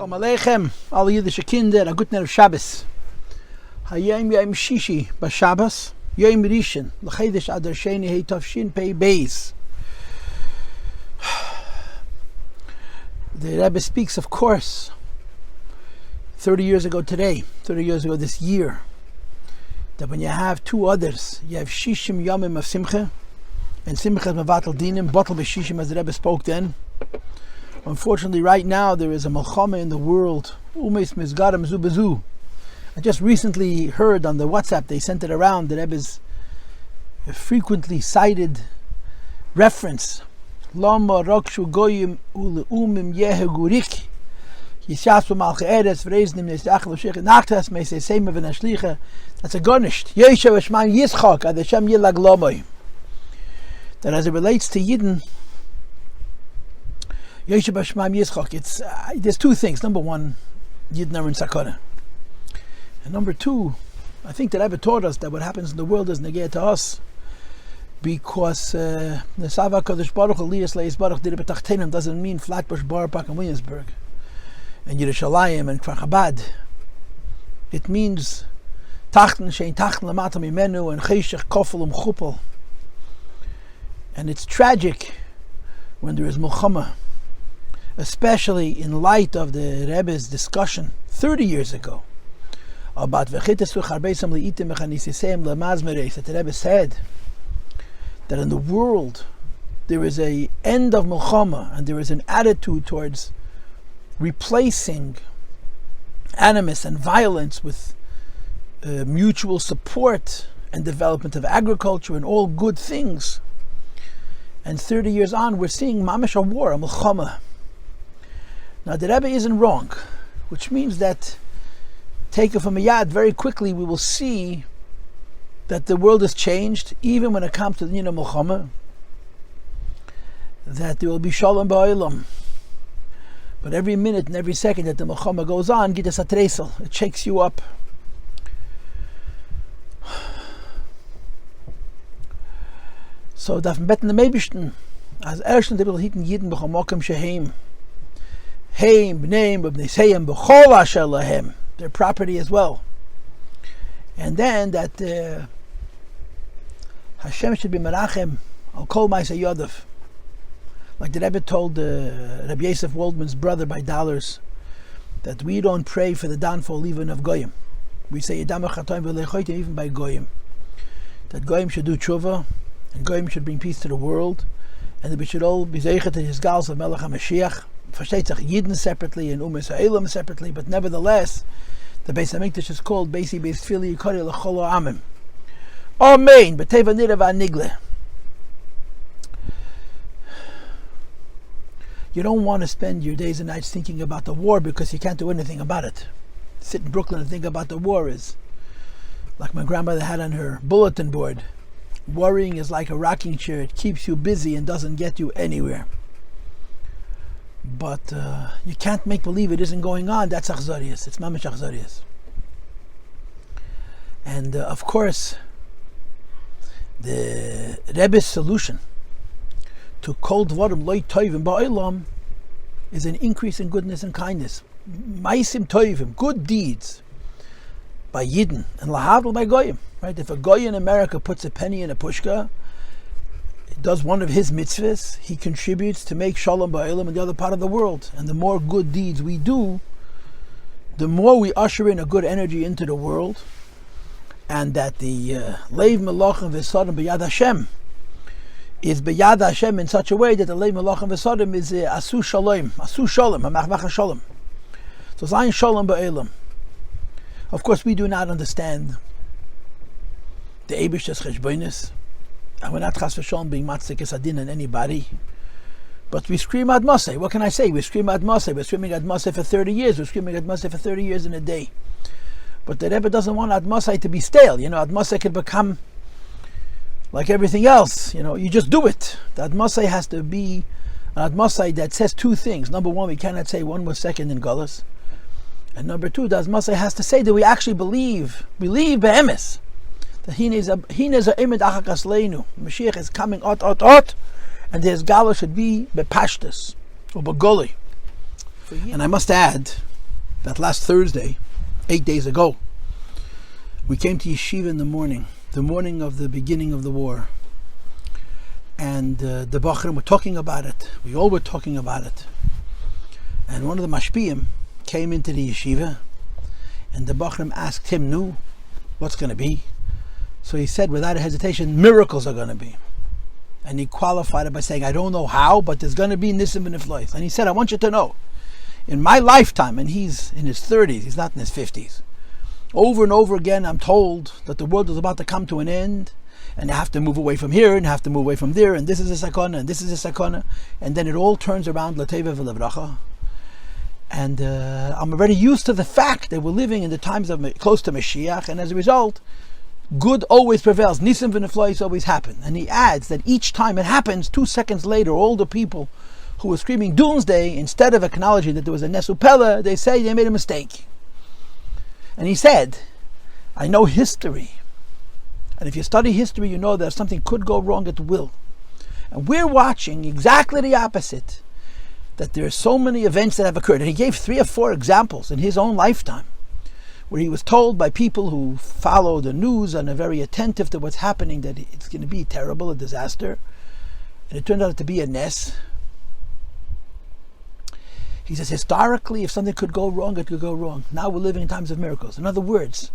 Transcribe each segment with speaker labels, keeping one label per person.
Speaker 1: Shalom Aleichem, alle Yidische Kinder, a guten Erev Shabbos. Hayom Yom Shishi b'Shabbos, Yom Rishon, l'Chedesh Adar Sheni Hei Tavshin Pei Beis. The Rebbe speaks, of course, 30 years ago today, 30 years ago this year, that when you have two others, you have Shishim Yomim of Simcha, and Simcha is Mevatel Dinim, Batel B'Shishim, as the Rebbe spoke then. Unfortunately, right now there is a Melchama in the world. Umeis Mizgaram Zu Bezu. I just recently heard on the WhatsApp, they sent it around, the Rebbe's frequently cited reference. Lama Rakshu Goyim Uleumim Yehegurik. Yishasu Malche Eretz Vreznim Nesachel Shech Nachtas Meise Sema V'Nashlicha. That's a garnished. Yesha V'Shmaim Yitzchak Adeshem Yilag Lomoy. That as it relates to Yidden, Yesha V'Shmaim Yitzchak, it's there's two things. Number one, Yidden are in Sakana. And number two, I think that Rebbe taught us that what happens in the world is negate to us, because the Sava Kodesh Baruch Elias Leis Baruch did it betachtenim doesn't mean Flatbush, Bar Park, and Williamsburg, and Yerushalayim and Kfar Chabad. It means Tachten Shein Tachten Lamata Mimenu and Cheshech Kofel Chupel. And it's tragic when there is Mulchama, especially in light of the Rebbe's discussion 30 years ago about that the Rebbe said that in the world there is an end of Mulchama and there is an attitude towards replacing animus and violence with mutual support and development of agriculture and all good things. And 30 years on, we're seeing mamish a war, a Mulchama. Now the Rebbe isn't wrong, which means that, take it from a yad, very quickly we will see that the world has changed, even when it comes to the Nina Mulchama, that there will be Shalom Ba'olam. But every minute and every second that the Mulchama goes on, Gitas Atresel, it shakes you up. So darf man beten dem Eibishten, als ersten Titel hitten Yidden b'chomokem sheheim, heim b'neim b'bneiseyem b'chol asher lahem, their property as well. And then that Hashem should be merachem al kol ma'aseh yodav, like the Rebbe told Rabbi Yosef Waldman's brother by dollars, that we don't pray for the downfall even of goyim. We say yedam achatoim v'lechoitim even by goyim, that goyim should do tshuva, and goyim should bring peace to the world, and that we should all be zeichet to his gals of Melech HaMashiach. Versteht sich Yidden separately and Umas Ha'elam separately, but nevertheless, the Beis HaMikdash is called Beisi Beis Tfili Yikori L'chol Ha'amim. Amen. B'teva nira v'anigle. You don't want to spend your days and nights thinking about the war because you can't do anything about it. Sit in Brooklyn and think about the war is like my grandmother had on her bulletin board. Worrying is like a rocking chair. It keeps you busy and doesn't get you anywhere. But you can't make believe it isn't going on. That's achzarius. It's mamish achzarius. And of course, the Rebbe's solution to kol dvarim loy toivim ba'olam is an increase in goodness and kindness. Maisim toivim, good deeds, by Yidden, and lahavdil by goyim. Right? If a goy in America puts a penny in a pushka, does one of his mitzvahs, he contributes to make shalom ba'olam in the other part of the world. And the more good deeds we do, the more we usher in a good energy into the world, and that the leiv melachim v'sadim b'yad Hashem is b'yad Hashem in such a way that the leiv melachim v'sadim is asu shalom, hamachmach shalom. So zayin shalom ba'olam. Of course, we do not understand the Eibishter's cheshbonis, and we're not chas v'shalom being matzik esadin in anybody, but we scream ad maseh. What can I say? We scream ad maseh. We're screaming ad maseh for 30 years. We're screaming ad maseh for 30 years in a day. But the Rebbe doesn't want ad maseh to be stale. Ad maseh could become like everything else. You just do it. The ad maseh has to be an ad maseh that says two things. Number one, we cannot say one more second in Gullus. And number two, the ad maseh has to say that we actually believe be'emes, that he needs a imid achakas leinu. Mashiach is coming out, and his gala should be bepashtus or begoli. And I must add that last Thursday, 8 days ago, we came to yeshiva in the morning of the beginning of the war. And the Bachrim were talking about it. We all were talking about it. And one of the Mashpiyim came into the yeshiva, and the Bachrim asked him, "Nu, what's going to be?" So he said, without a hesitation, miracles are going to be. And he qualified it by saying, "I don't know how, but there's going to be nisim and niflois." And he said, "I want you to know, in my lifetime," and he's in his 30s, he's not in his 50s, over and over again I'm told that the world is about to come to an end, and you have to move away from here, and you have to move away from there, and this is a sakana, and this is a sakana, and then it all turns around l'teva v'levracha. And I'm already used to the fact that we're living in the times of close to Mashiach, and as a result, good always prevails. Nisim v'neflois always happen. And he adds that each time it happens, 2 seconds later, all the people who were screaming doomsday, instead of acknowledging that there was a nesupela, they say they made a mistake. And he said, "I know history. And if you study history, you know that something could go wrong, it will. And we're watching exactly the opposite, that there are so many events that have occurred." And he gave 3 or 4 examples in his own lifetime, where he was told by people who follow the news and are very attentive to what's happening that it's going to be terrible, a disaster. And it turned out to be a ness. He says, historically, if something could go wrong, it could go wrong. Now we're living in times of miracles. In other words,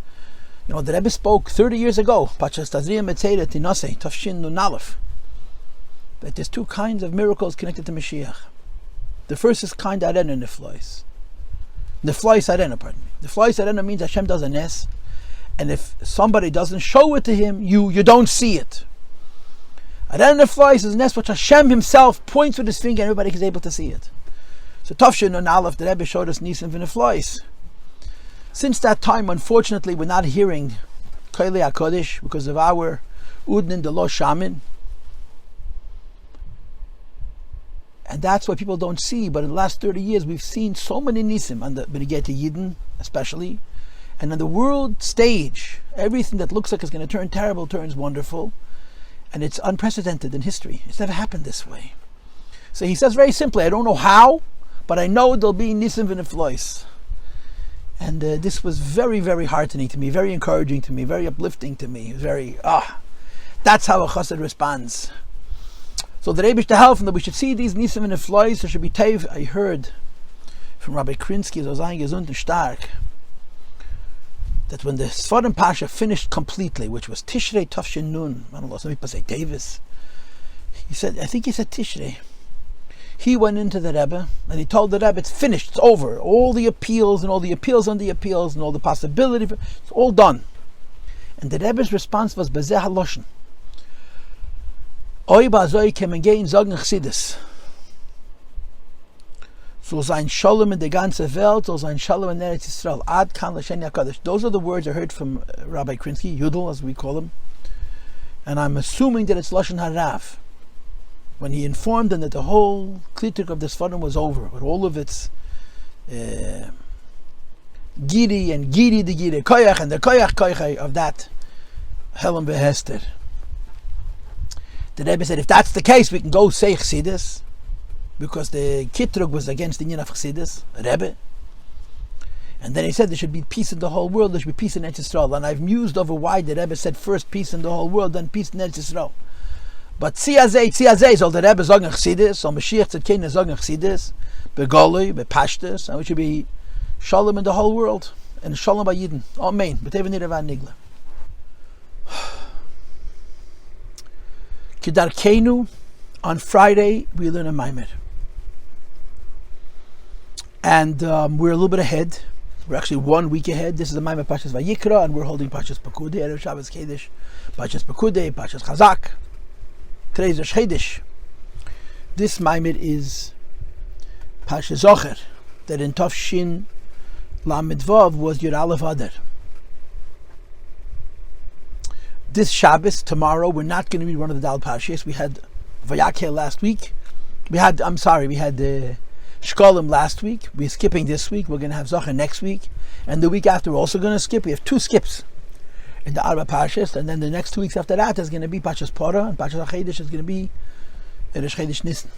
Speaker 1: the Rebbe spoke 30 years ago, Parshas Zachor Ma'amar, Tafshin Nun Aleph, that there's 2 kinds of miracles connected to Mashiach. The first is kind arena neflois. Neflois arena, pardon me. Neflois arena means Hashem does a nes, and if somebody doesn't show it to him, you don't see it. Arena neflois is a nes which Hashem himself points with his finger and everybody is able to see it. So Tafshin Nun Aleph, the Rebbe showed us nisim v'neflois. Since that time, unfortunately, we're not hearing Koilei HaKodesh because of our Udnin de lo Shamin. And that's what people don't see. But in the last 30 years, we've seen so many nisim on the Benegete Yidden, especially, and on the world stage, everything that looks like it's going to turn terrible turns wonderful, and it's unprecedented in history. It's never happened this way. So he says very simply, "I don't know how, but I know there'll be nisim v'neflois." And this was very, very heartening to me, very encouraging to me, very uplifting to me. Very that's how a chassid responds. So the Rebbe to help him that we should see these nisim and neflois. There should be teiv. I heard from Rabbi Krinsky, gesund and stark, that when the Sfarim Pasha finished completely, which was Tishrei Tafshin Nun, I don't know, some people say Davis, he said Tishrei, he went into the Rebbe and he told the Rebbe, it's finished, it's over, all the appeals and all the appeals on the appeals and all the possibility, it's all done. And the Rebbe's response was Bezeh HaLoshen, Oy ba'azoi kemen gein sagen Chassidus. Soll sein Shalom in der ganze Welt, soll sein Shalom in Eretz Yisrael. Ad kan l'shen HaKadosh. Those are the words I heard from Rabbi Krinsky, Yudel as we call him. And I'm assuming that it's Lashon HaRav. When he informed them that the whole klitik of the Sfarim was over, with all of its Giri and Giri the Giri, Koyach and the Koyach of that Helam Behester. The Rebbe said, if that's the case, we can go say Chassidus, because the Kitrug was against the Yin of Chassidus, Rebbe. And then he said there should be peace in the whole world, there should be peace in Eretz Yisrael. And I've mused over why the Rebbe said first peace in the whole world, then peace in Eretz Yisrael. But Tziyazei, soll der Rebbe sagen Chassidus, soll Mashiach Tzedkenu sagen Chassidus, Begolui, Bepashtus, and it should be Shalom in the whole world, and Shalom by Yidden. Amen. B'teven Niravan Nigla. Kedarkenu, on Friday we learn a Ma'amar, and we're a little bit ahead. We're actually 1 week ahead. This is the Ma'amar Parshas Vayikra, and we're holding Parshas Pekudei, Erev Shabbos Kedesh, Parshas Pekudei, Parshas Chazak. Today's Rosh Chodesh. This Ma'amar is Parshas Zachor, that in Tafshin Lamed Vov was Yud Aleph Adar. This Shabbos, tomorrow, we're not going to read one of the Dal Parshas. We had Vayakel last week. We had Shkolim last week. We're skipping this week. We're going to have Zachor next week. And the week after, we're also going to skip. We have 2 skips in the Arba Parshas. And then the next 2 weeks after that is going to be Parshas Torah. And Parshas Chodesh is going to be Rosh Chodesh Nisan.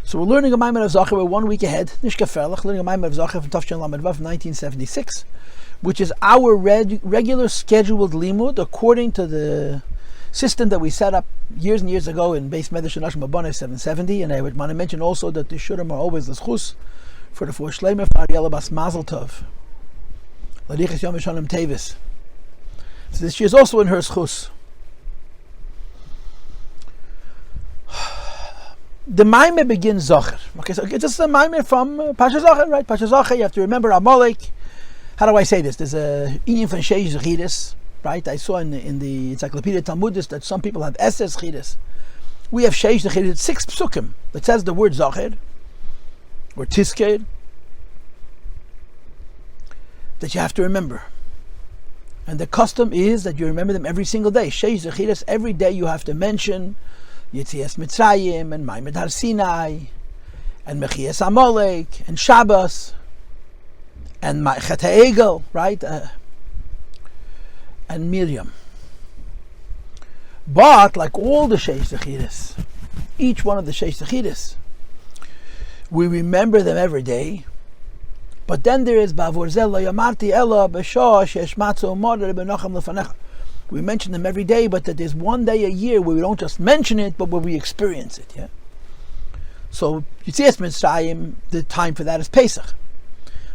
Speaker 1: So we're learning a Ma'amar of Zachor. We're 1 week ahead. Nishkaferlach, learning a Ma'amar of Zachor from Tafshin Lamed Vav 1976, which is our regular scheduled limud according to the system that we set up years and years ago in Beis Medrash Nashim Abbaneh 770. And I would want to mention also that the Shurim are always l'schus for the four Shleimer for Ariela Bas Mazel Tov. Ladichas Yom Yishanim Tevis. So this year is also in her schus. The Ma'amar begins Zachor. Okay, so it's just a Ma'amar from Parshas Zachor, right? Parshas Zachor, you have to remember Amalaik. How do I say this? There's a inyan from Sheish Zechidus, right? I saw in the Encyclopedia Talmudis that some people have Eses Zechidus. We have Sheish Zechidus, 6 psukim that says the word Zachor or Tisked that you have to remember. And the custom is that you remember them every single day. Sheish Zechidus, every day you have to mention Yetzias Mitzrayim and Ma'amad Har Sinai and Mechias Amalaik and Shabbos and Chet HaEgel, right? And Miriam. But like all the Sheish Zechidus, each one of the Sheish Zechidus, we remember them every day. But then there is Bavor Zel Lo Yamarti Ela B'Shah Shesh Matzo Moder B'Nochem Lefanecha. We mention them every day, but that there's one day a year where we don't just mention it, but where we experience it. Yeah. So Yetzias Mitzrayim, the time for that is Pesach.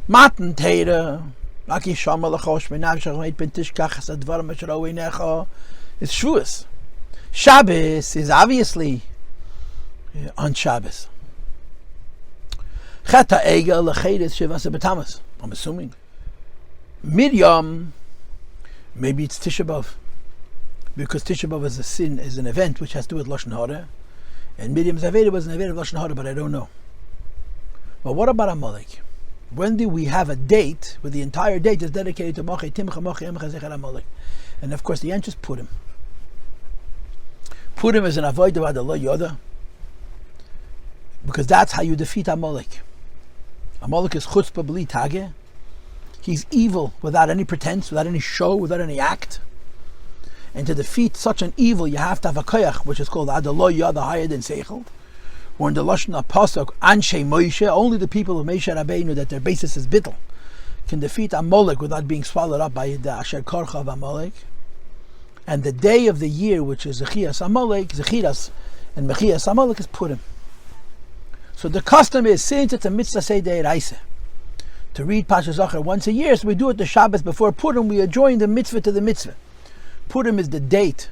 Speaker 1: Matan Teira, Aki Shama Lachosh Menavshach Meit Ben Tishkach Sadvarim Asher Oinecha is Shavuos. Shabbos is obviously on Shabbos. Chet HaEgel Lechedes Shivas B'Tamas. I'm assuming. Miriam, maybe it's Tisha B'Av, because Tisha B'Av is an event which has to do with Lashon Hara, and Miriam's Aveda was an event of Lashon Hara, but I don't know. But what about Amalek? When do we have a date where the entire date is dedicated to Mochi Timcha Mochi Emcha Zecher Amalek? And of course the answer is Purim. Purim is an avodah ad Allah Yoda, because that's how you defeat Amalek. Amalek is chutzpah b'li tageh. He's evil without any pretense, without any show, without any act. And to defeat such an evil, you have to have a koyach, which is called Adaloy Yada higher than Seichel. Or in the Lashon Pasuk, Anshe Moshe, only the people of Moshe Rabbeinu that their basis is bittul can defeat Amalek without being swallowed up by the Asher Korcha of Amalek. And the day of the year, which is Zechias Amalek, Zechiras and Mechias Amalek, is Purim. So the custom is, since it's a mitzvah Seder Raisa, to read Parshas Zachor once a year, so we do it the Shabbos before Purim. We adjoin the mitzvah to the mitzvah. Purim is the date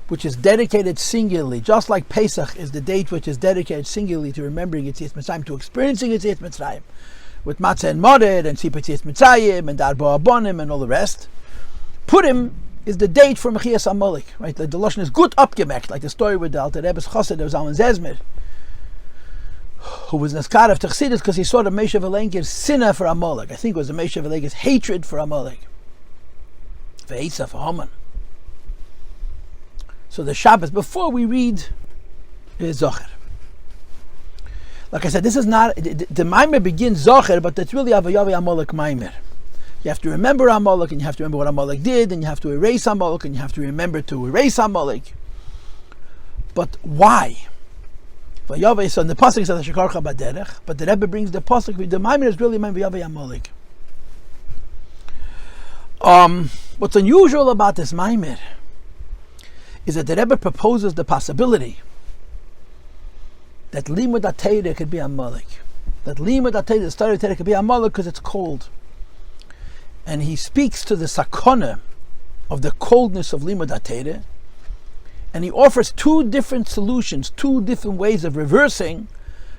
Speaker 1: which is dedicated singularly, just like Pesach is the date which is dedicated singularly to remembering Yetzias Mitzrayim, to experiencing Yetzias Mitzrayim, with Matzah and Mored and Sipur Yetzias Mitzrayim and Darbo Abonim and all the rest. Purim is the date for Mechias Amalek, right? The Lashon is gut abgemerkt, like the story with the Alter Rebbe's Chassid of Zalman Zezmir, who was Naskar of Chassidus because he saw the Moshe V'Lenkir's sinna for Amalek. I think it was the Moshe V'Lenkir's hatred for Amalek. For Eitzah, for Haman. So the Shabbos, before we read, is Zachor. Like I said, this is not, the Ma'amar begins Zachor, but it's really Vayavo Amalaik Ma'amar. You have to remember Amalek, and you have to remember what Amalek did, and you have to erase Amalek, and you have to remember to erase Amalek. But why? Vayavo, so in the pasuk says Shekarcha Baderech, but the Rebbe brings the pasuk. The Ma'amar is really Vayavo Amalaik. What's unusual about this Ma'amar is that the Rebbe proposes the possibility that Limud HaTorah could be Amalek. That Limud HaTorah, the story of Torah, could be Amalek because it's cold. And he speaks to the sakona of the coldness of Limud HaTorah, and he offers 2 different solutions, 2 different ways of reversing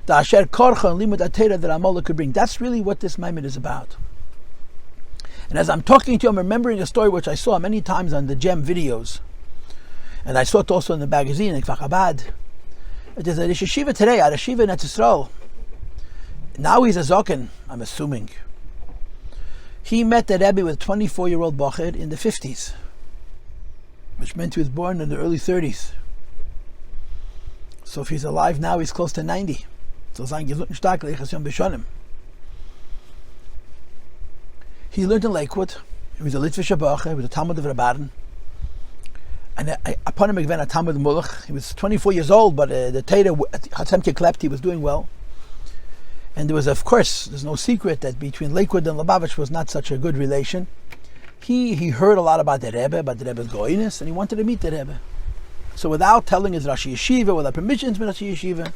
Speaker 1: the Asher Korcha and Limud HaTorah that Amalek could bring. That's really what this Ma'amar is about. And as I'm talking to you, I'm remembering a story which I saw many times on the Gem videos, and I saw it also in the magazine in Kfar Chabad. There's a yeshiva today, a yeshiva in Eretz Yisrael. Now he's a zoken, I'm assuming. He met the Rebbe with a 24-year-old Bacher in the 50s, which meant he was born in the early 30s. So if he's alive now, he's close to 90. So he learned in Lakewood. He was a Litvish Bacher, he was a Talmud of Rabbanan. And upon him again, a Talmud Mulach. He was 24 years old, but the Torah Hatzemke klept. He was doing well. And there was, of course, there's no secret that between Lakewood and Lubavitch was not such a good relation. He heard a lot about the Rebbe's goyness, and he wanted to meet the Rebbe. So without telling his Rashi Yeshiva, without permissions from Rashi Yeshiva,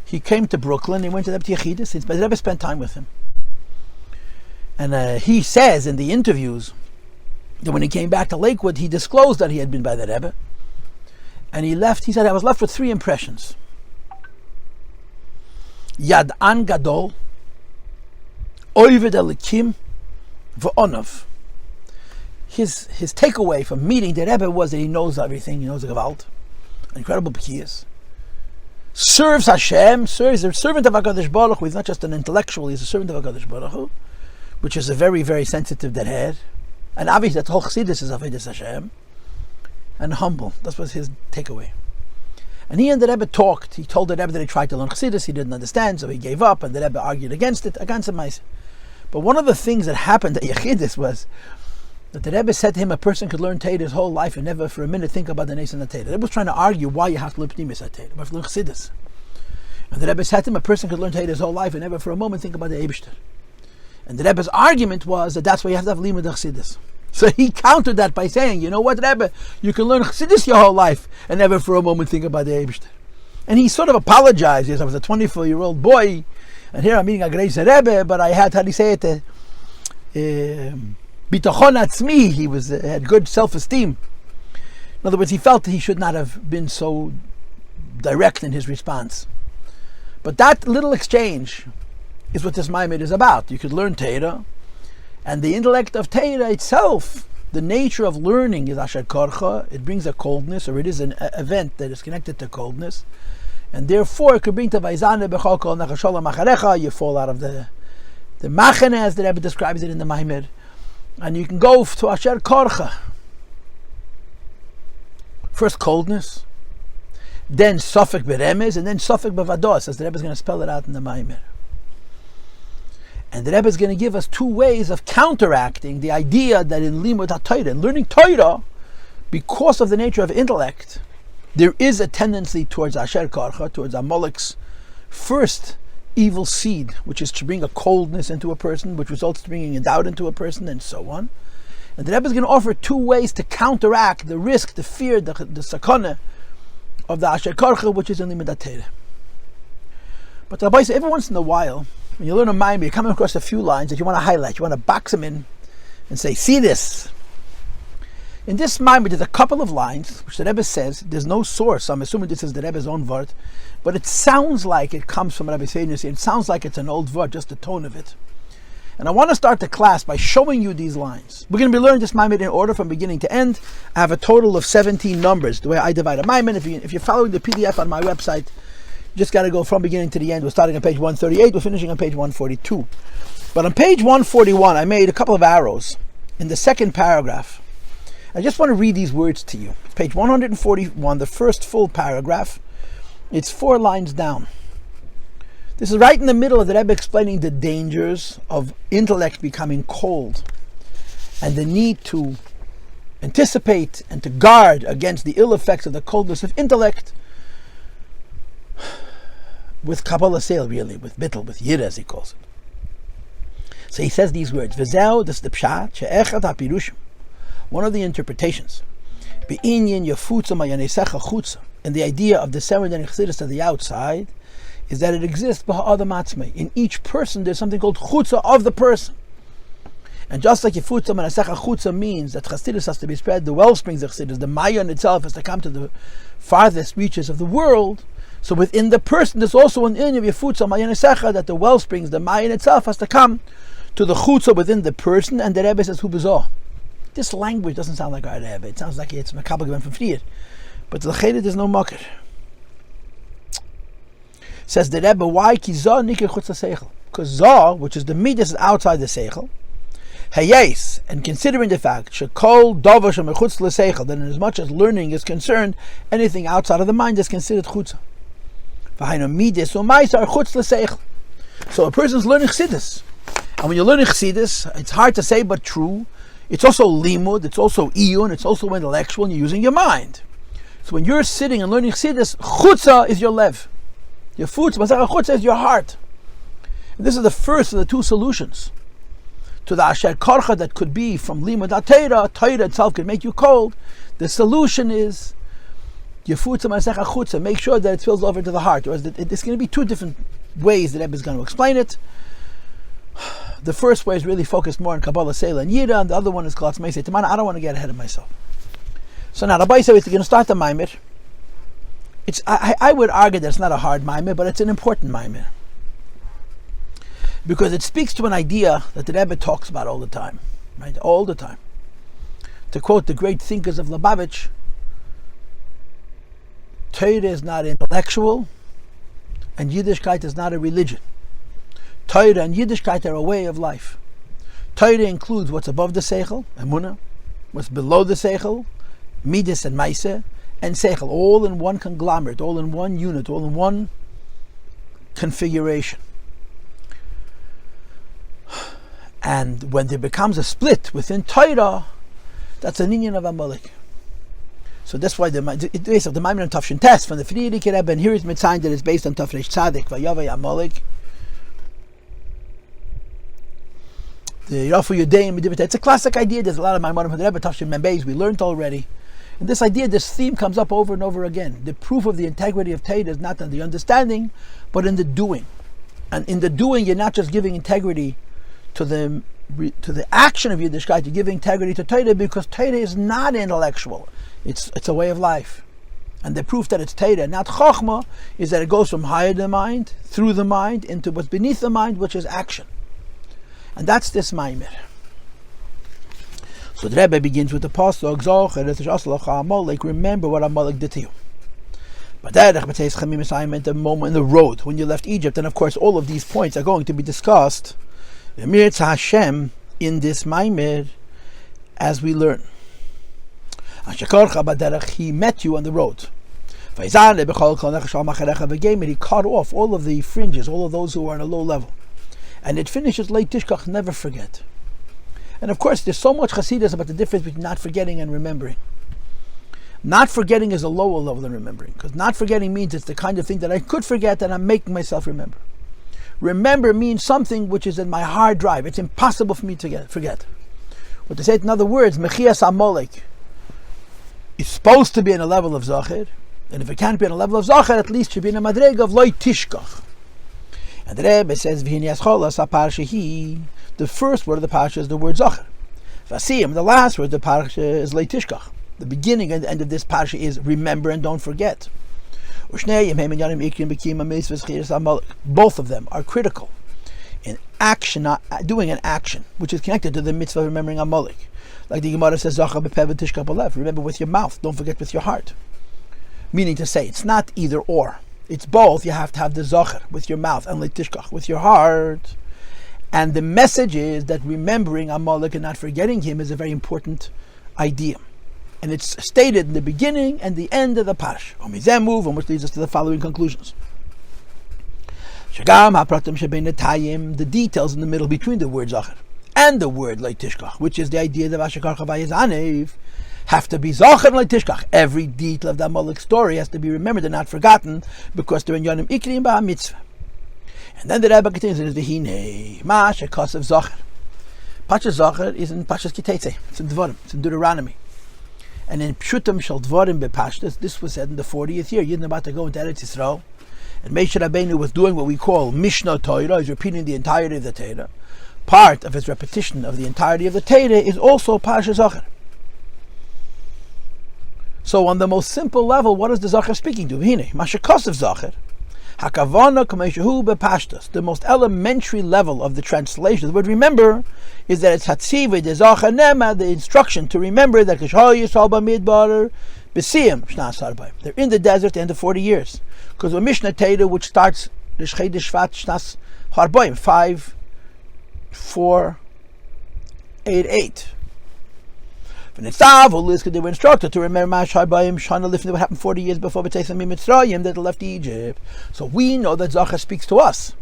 Speaker 1: he came to Brooklyn. He went to the Yechidus. The Rebbe spent time with him. And he says in the interviews that when he came back to Lakewood, he disclosed that he had been by the Rebbe. And he left. He said, I was left with 3 impressions. Yad'an gadol, oived elikim, v'onav. His takeaway from meeting the Rebbe was that he knows everything. He knows the Gewalt, incredible Bekiyas. Serves Hashem, serves the servant of HaKadosh Baruch Hu. He's not just an intellectual, he's a servant of HaKadosh Baruch Hu, which is a very, very sensitive deadhead. And obviously that whole Chassidus is Avodas Hashem. And humble. That was his takeaway. And he and the Rebbe talked. He told the Rebbe that he tried to learn Chassidus, he didn't understand, so he gave up, and the Rebbe argued against it, against him. But one of the things that happened at Yechidus was that the Rebbe said to him, a person could learn Torah his whole life and never for a minute think about the Nes and the Torah. The Rebbe was trying to argue why you have to learn Pnimis Torah, why you have to learn Chassidus. And the Rebbe said to him, a person could learn Torah his whole life and never for a moment think about the Eibishter. And the Rebbe's argument was that that's why you have to have Limud Chassidus. So he countered that by saying, you know what, Rebbe, you can learn Chassidus your whole life and never for a moment think about the Eibishter. And he sort of apologized. Yes, I was a 24-year-old boy, and here I'm meeting a great Rebbe, but I had, how do you say it, bitachon atzmi. He had good self-esteem. In other words, he felt that he should not have been so direct in his response. But that little exchange is what this Ma'amar is about. You could learn Torah, and the intellect of Torah itself, the nature of learning is asher korcha. It brings a coldness, or it is an event that is connected to coldness, and therefore it could bring to vayzane b'chol kol nachasholam acharecha. You fall out of the machane, as the Rebbe describes it in the Ma'amar, and you can go to asher korcha. First coldness, then sofek beremez, and then sofek bevados, as the Rebbe is going to spell it out in the Ma'amar. And the Rebbe is going to give us 2 ways of counteracting the idea that in Limud HaTorah, in learning Torah, because of the nature of intellect, there is a tendency towards Asher Karcha, towards Amalek's first evil seed, which is to bring a coldness into a person, which results in bringing a doubt into a person, and so on. And the Rebbe is going to offer 2 ways to counteract the risk, the fear, the sakana of the Asher Karcha, which is in Limud HaTorah. But Rabbi says, every once in a while, when you learn a Ma'amar, you're coming across a few lines that you want to highlight. You want to box them in and say, see this. In this Ma'amar, there's a couple of lines which the Rebbe says, there's no source. I'm assuming this is the Rebbe's own word, but it sounds like it comes from Rabbi Seinus. It sounds like it's an old word, just the tone of it. And I want to start the class by showing you these lines. We're going to be learning this Ma'amar in order from beginning to end. I have a total of 17 numbers, the way I divide a Ma'amar. If you're following the PDF on my website, you just got to go from beginning to the end. We're starting on page 138. We're finishing on page 142. But on page 141, I made a couple of arrows in the second paragraph. I just want to read these words to you. Page 141, the first full paragraph. It's 4 lines down. This is right in the middle of the Rebbe explaining the dangers of intellect becoming cold and the need to anticipate and to guard against the ill effects of the coldness of intellect with Kabalas Ol, really, with bittul, with yira, as he calls it. So he says these words, V'zeu, this is the pshat, she'echad hapirushim, one of the interpretations, be'inyin yafutza mayanesecha chutza, and the idea of the serenity and chassidus to the outside, is that it exists b'ha'adam atzmei. In each person, there's something called chutza of the person. And just like yafutza mayanesecha chutza means that chassidus has to be spread, the well springs of chassidus, the mayan itself has to come to the farthest reaches of the world. So within the person, there's also an inyan of Yefutza Mayanesecha, that the well springs, the Mayan itself, has to come to the Chutza within the person, and the Rebbe says, Hu bezah. This language doesn't sound like our Rebbe. It sounds like it's Makabel given from Frier. But the Cheder, there's no makar. Says the Rebbe, why? Ki zah nikir chutza seichel. Because zah, which is the midas, is outside the seichel. Hayes, and considering the fact, shekol dover shemechutz leseichel, that in as much as learning is concerned, anything outside of the mind is considered chutza. So a person's learning Chassidus, and when you're learning Chassidus, it's hard to say but true, It's also limud, it's also iyun, it's also intellectual, and you're using your mind. So when you're sitting and learning chassidus, chutza is your lev. Your chutza is your heart. And this is the first of the two solutions to the asher karcha that could be from limud atayra. Torah itself can make you cold. The solution is yefutza masecha chutza. Make sure that it spills over to the heart. Or it's going to be two different ways that Rebbe is going to explain it. The first way is really focused more on Kabalas Ol and Fear, and the other one is עצמותי, תאמרנה. I don't want to get ahead of myself. So now Rabbi said we're going to start the ma'amar. I would argue that it's not a hard ma'amar, but it's an important ma'amar, because it speaks to an idea that the Rebbe talks about all the time, right? All the time. To quote the great thinkers of Lubavitch, Torah is not intellectual, and Yiddishkeit is not a religion. Torah and Yiddishkeit are a way of life. Torah includes what's above the seichel, emunah, what's below the seichel, midas and maaseh, and seichel, all in one conglomerate, all in one unit, all in one configuration. And when there becomes a split within Torah, that's an inyan of Amalaik. So that's why the Ma'amar on Tafshin Tes from the Frierdiker Rebbe, and here is Mitzayin that is based on Tafresh Tzadik, Vayavo Amalaik. The Rafu Yudeim, it's a classic idea. There's a lot of Ma'amarim from the Rebbe, Tafshin Membeis, we learned already. And this idea, this theme comes up over and over again. The proof of the integrity of Torah is not in the understanding, but in the doing. And in the doing, you're not just giving integrity to the action of Yiddishkeit, you're giving integrity to Torah, because Torah is not intellectual. It's a way of life. And the proof that it's Torah, not Chochmah, is that it goes from higher the mind, through the mind, into what's beneath the mind, which is action. And that's this ma'amar. So the Rebbe begins with the pasuk, Zachor Ma'amar, remember what Amalek did to you. But the moment in the road when you left Egypt, and of course all of these points are going to be discussed Hashem in this ma'amar as we learn. He met you on the road. He cut off all of the fringes, all of those who are on a low level. And it finishes late tishkach, never forget. And of course there's so much chassidus about the difference between not forgetting and remembering. Not forgetting is a lower level than remembering, because not forgetting means it's the kind of thing that I could forget and I'm making myself remember. Remember means something which is in my hard drive. It's impossible for me to forget. What to say it in other words, Mechias Amalek is supposed to be in a level of Zachor, and if it can't be in a level of Zachor, at least it should be in a madrega of Loi Tishkach. And the Rebbe says, the first word of the parsha is the word Zachor. Vasiyim, the last word of the parsha is Loi Tishkach. The beginning and the end of this parsha is remember and don't forget. Both of them are critical in action, doing an action, which is connected to the mitzvah of remembering Amalek. Like the Gemara says, remember with your mouth, don't forget with your heart. Meaning to say, it's not either or. It's both. You have to have the Zachor with your mouth and Tishkach with your heart. And the message is that remembering Amalek and not forgetting him is a very important idea. And it's stated in the beginning and the end of the parsha. Which leads us to the following conclusions. The details in the middle between the word Zachor and the word Loi Tishkach, which is the idea that have to be Zachor and Loi Tishkach. Every detail of the Amalek story has to be remembered and not forgotten, because they're in Yonim Ikrim Ba Mitzvah. And then the Rebbe continues and says, V'hinei ma shekosav Zachor. Parshas Zachor is in Parshas Kiteitzei. It's in Dvarim. It's in Deuteronomy. And in Pshutim Shel Dvarim Bepashtas, this was said in the 40th year. Yidden about to go into Eretz Yisrael, and Moshe Rabbeinu was doing what we call Mishnah Torah. He's repeating the entirety of the Torah. Part of his repetition of the entirety of the Torah is also Parshas Zachor. So on the most simple level, what is the Zachor speaking to? V'hinei ma shekosav Zachor. Hakavana k'meishahu bepashtas. The most elementary level of the translation of the word remember is that it's hatziva de Zachor nema, the instruction to remember that k'shal yisrael b'midbar b'siyam shnas harba'im. They're in the desert at the end of 40 years. Because the Mishnah Torah, which starts l'shchei de shvat shnas harba'im, 5-4-8-8. They were instructed to remember what happened 40 years before that they left Egypt. So we know that Zachor speaks to us.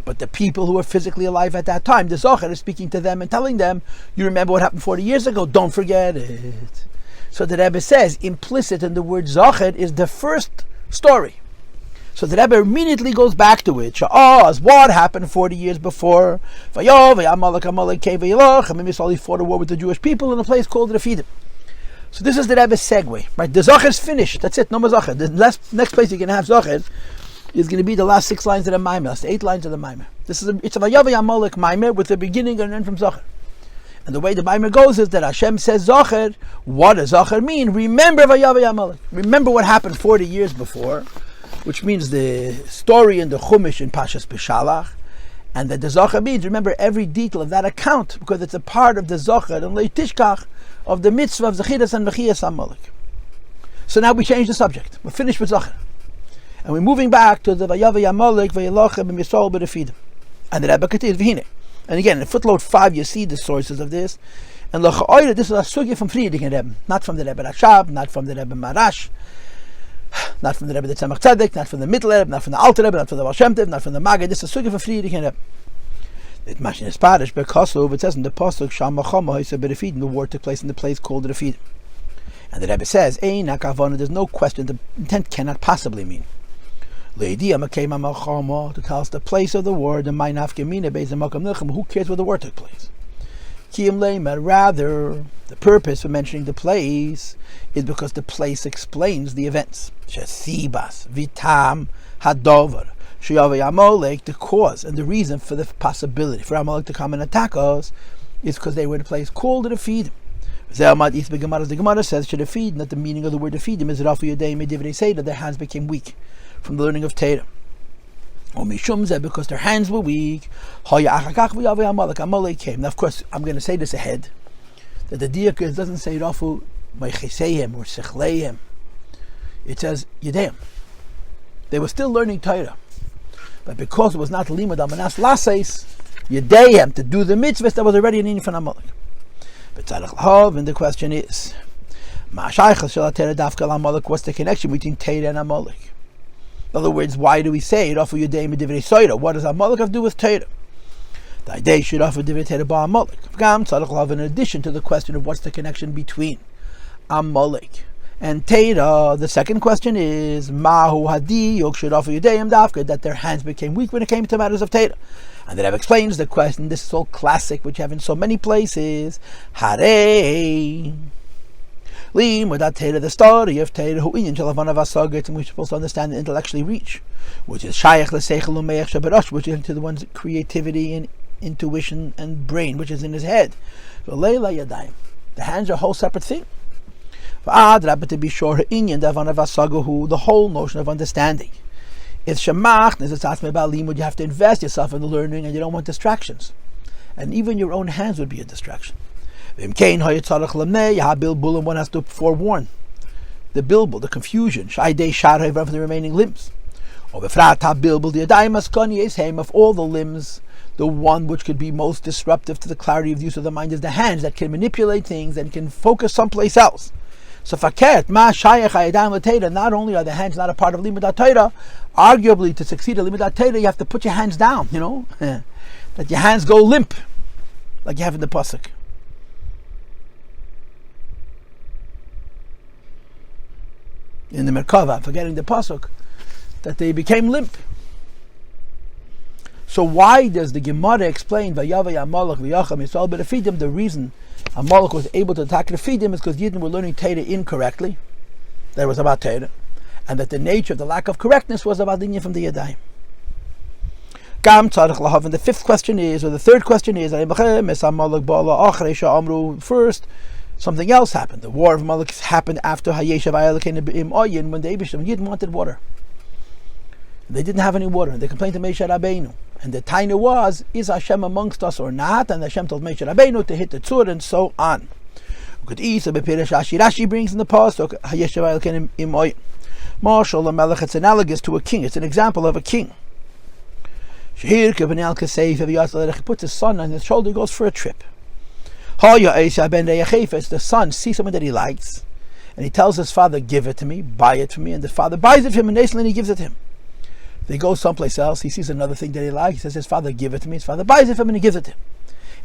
Speaker 1: But the people who were physically alive at that time, the Zachor is speaking to them and telling them, you remember what happened 40 years ago, don't forget it. So the Rebbe says, implicit in the word Zachor is the first story. So the Rebbe immediately goes back to it. What happened 40 years before? Vayavo Amalaik came he fought a war with the Jewish people in a place called Refidim. So this is the Rebbe's segue. Right? The Zachor is finished. That's it. No more Zachor. The next place you can have Zachor is going to be the last 6 lines of the Ma'amar. That's the 8 lines of the Ma'amar. It's a Vayavo Amalaik Ma'amar with the beginning and end from Zachor. And the way the Ma'amar goes is that Hashem says Zachor. What does Zachor mean? Remember Vayavo Amalaik. Remember what happened 40 years before, which means the story in the Chumash in Parshas Beshalach, and that the Zachor means remember every detail of that account because it's a part of the Zachor and Leitishkach of the mitzvah of Zechiras and Mechias Amalek. So now we change the subject. We're finished with Zachor. And we're moving back to the Vayavo Amalaik Vayelochem and Yisrael B'Refidim. And the Rebbe continues, V'hine. And again, in footnote 5 you see the sources of this. And L'cha'oira, this is a sugya from Friedrich Rebbe, not from the Rebbe Rashab, not from the Rebbe Marash, not from the Rebbe the Tzemach Tzedek, not from the Middle Rebbe, not from the Alter Rebbe, not from the Baal Shem Tov, not from the Maggid. This is a sugya from Friedrich Rebbe. It mashing is parish because it says in the pasuk Samach Vov the war took place in the place called Refidim. And the Rebbe says, there's no question the intent cannot possibly mean. To tell us the place of the war, the who cares where the war took place? Rather, the purpose for mentioning the place is because the place explains the events. Vitam hadover. The cause and the reason for the possibility for Amalek to come and attack us is because they were in a place called Refidim. The Gemara says that the meaning of the word Refidim is that their hands became weak from the learning of Torah. Because their hands were weak. Amalek came. Now, of course, I'm going to say this ahead, that the Diakos doesn't say Rafu Meicheseim or Sechleim. It says Yedeim. They were still learning Torah, but because it was not Limud Amanas Laseis, Yedeim, to do the mitzvahs, that was already an inferred Amalek. But and the question is, what's the connection between Torah and Amalek? In other words, why do we say Rafu Yedeim Divrei Soira? What does Amalek have to do with Torah? The idea should offer Divrei Torah ba Amalek. In addition to the question of what's the connection between Amalek and Torah, the second question is Mahu Hadi Yok should offer Yedeim Dafka, that their hands became weak when it came to matters of Torah. And the Rebbe explains the question. This is all classic, which you have in so many places. Harei without Torah, the story of Torah, who in Shalavana Vasagat, and we're supposed to understand and intellectually reach, which is Shayach L'Seichel U'Meich Shabarash, which is into the one's creativity and intuition and brain, which is in his head. So Leila Yadayim, the hands are a whole separate thing. To be sure, the whole notion of understanding. It's Shemach, you have to invest yourself in the learning, and you don't want distractions. And even your own hands would be a distraction. One has to forewarn the bilbul, the confusion, for the remaining limbs. Of all the limbs, the one which could be most disruptive to the clarity of the use of the mind is the hands, that can manipulate things and can focus someplace else. So not only are the hands not a part of Limud Torah, arguably to succeed at Limud Torah you have to put your hands down, that your hands go limp, like you have in the pasuk. In the Merkava, forgetting the pasuk, that they became limp. So why does the Gemara explain Vayavo Amalaik v'yacham Yisrael b'Refidim? The reason Amalek was able to attack Refidim is because Yidden were learning Torah incorrectly. That was about Torah, and that the nature of the lack of correctness was about linya from the Yadayim. And the fifth question is, or the third question is, first, something else happened. The war of Amalek happened after Hayeshav Ayalakin when the Yidden wanted water. They didn't have any water, and they complained to Moshe Rabbeinu. And the taina was, is Hashem amongst us or not? And Hashem told Moshe Rabbeinu to hit the tzur, and so on. Rashi brings in the pasuk Hayeshav Ayalakin Oyin. Marshal or Melech, it's analogous to a king. It's an example of a king. He puts his son on his shoulder, he goes for a trip. The son sees someone that he likes, and he tells his father, give it to me, buy it for me, and the father buys it for him, and he gives it to him. They go someplace else. He sees another thing that he likes. He says, his father, give it to me. His father buys it for him and he gives it to him.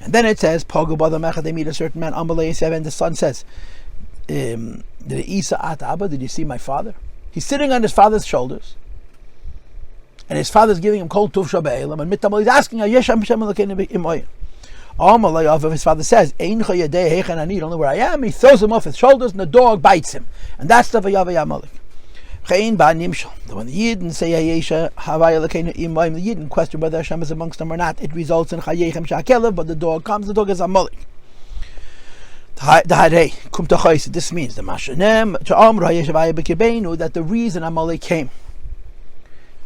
Speaker 1: And then it says, they meet a certain man, and the son says, did you see my father? He's sitting on his father's shoulders. And his father's giving him cold tuv shabe'elam. And mittamal, he's asking, his father says, you don't know where I am. He throws him off his shoulders and the dog bites him. And that's the Vayavo Amalaik. When the Yidden say the Yidden question whether Hashem is amongst them or not, it results in Chayechem Shakelev, but the dog comes, the dog is Amalaik. This means the Mashanem that the reason Amalaik came,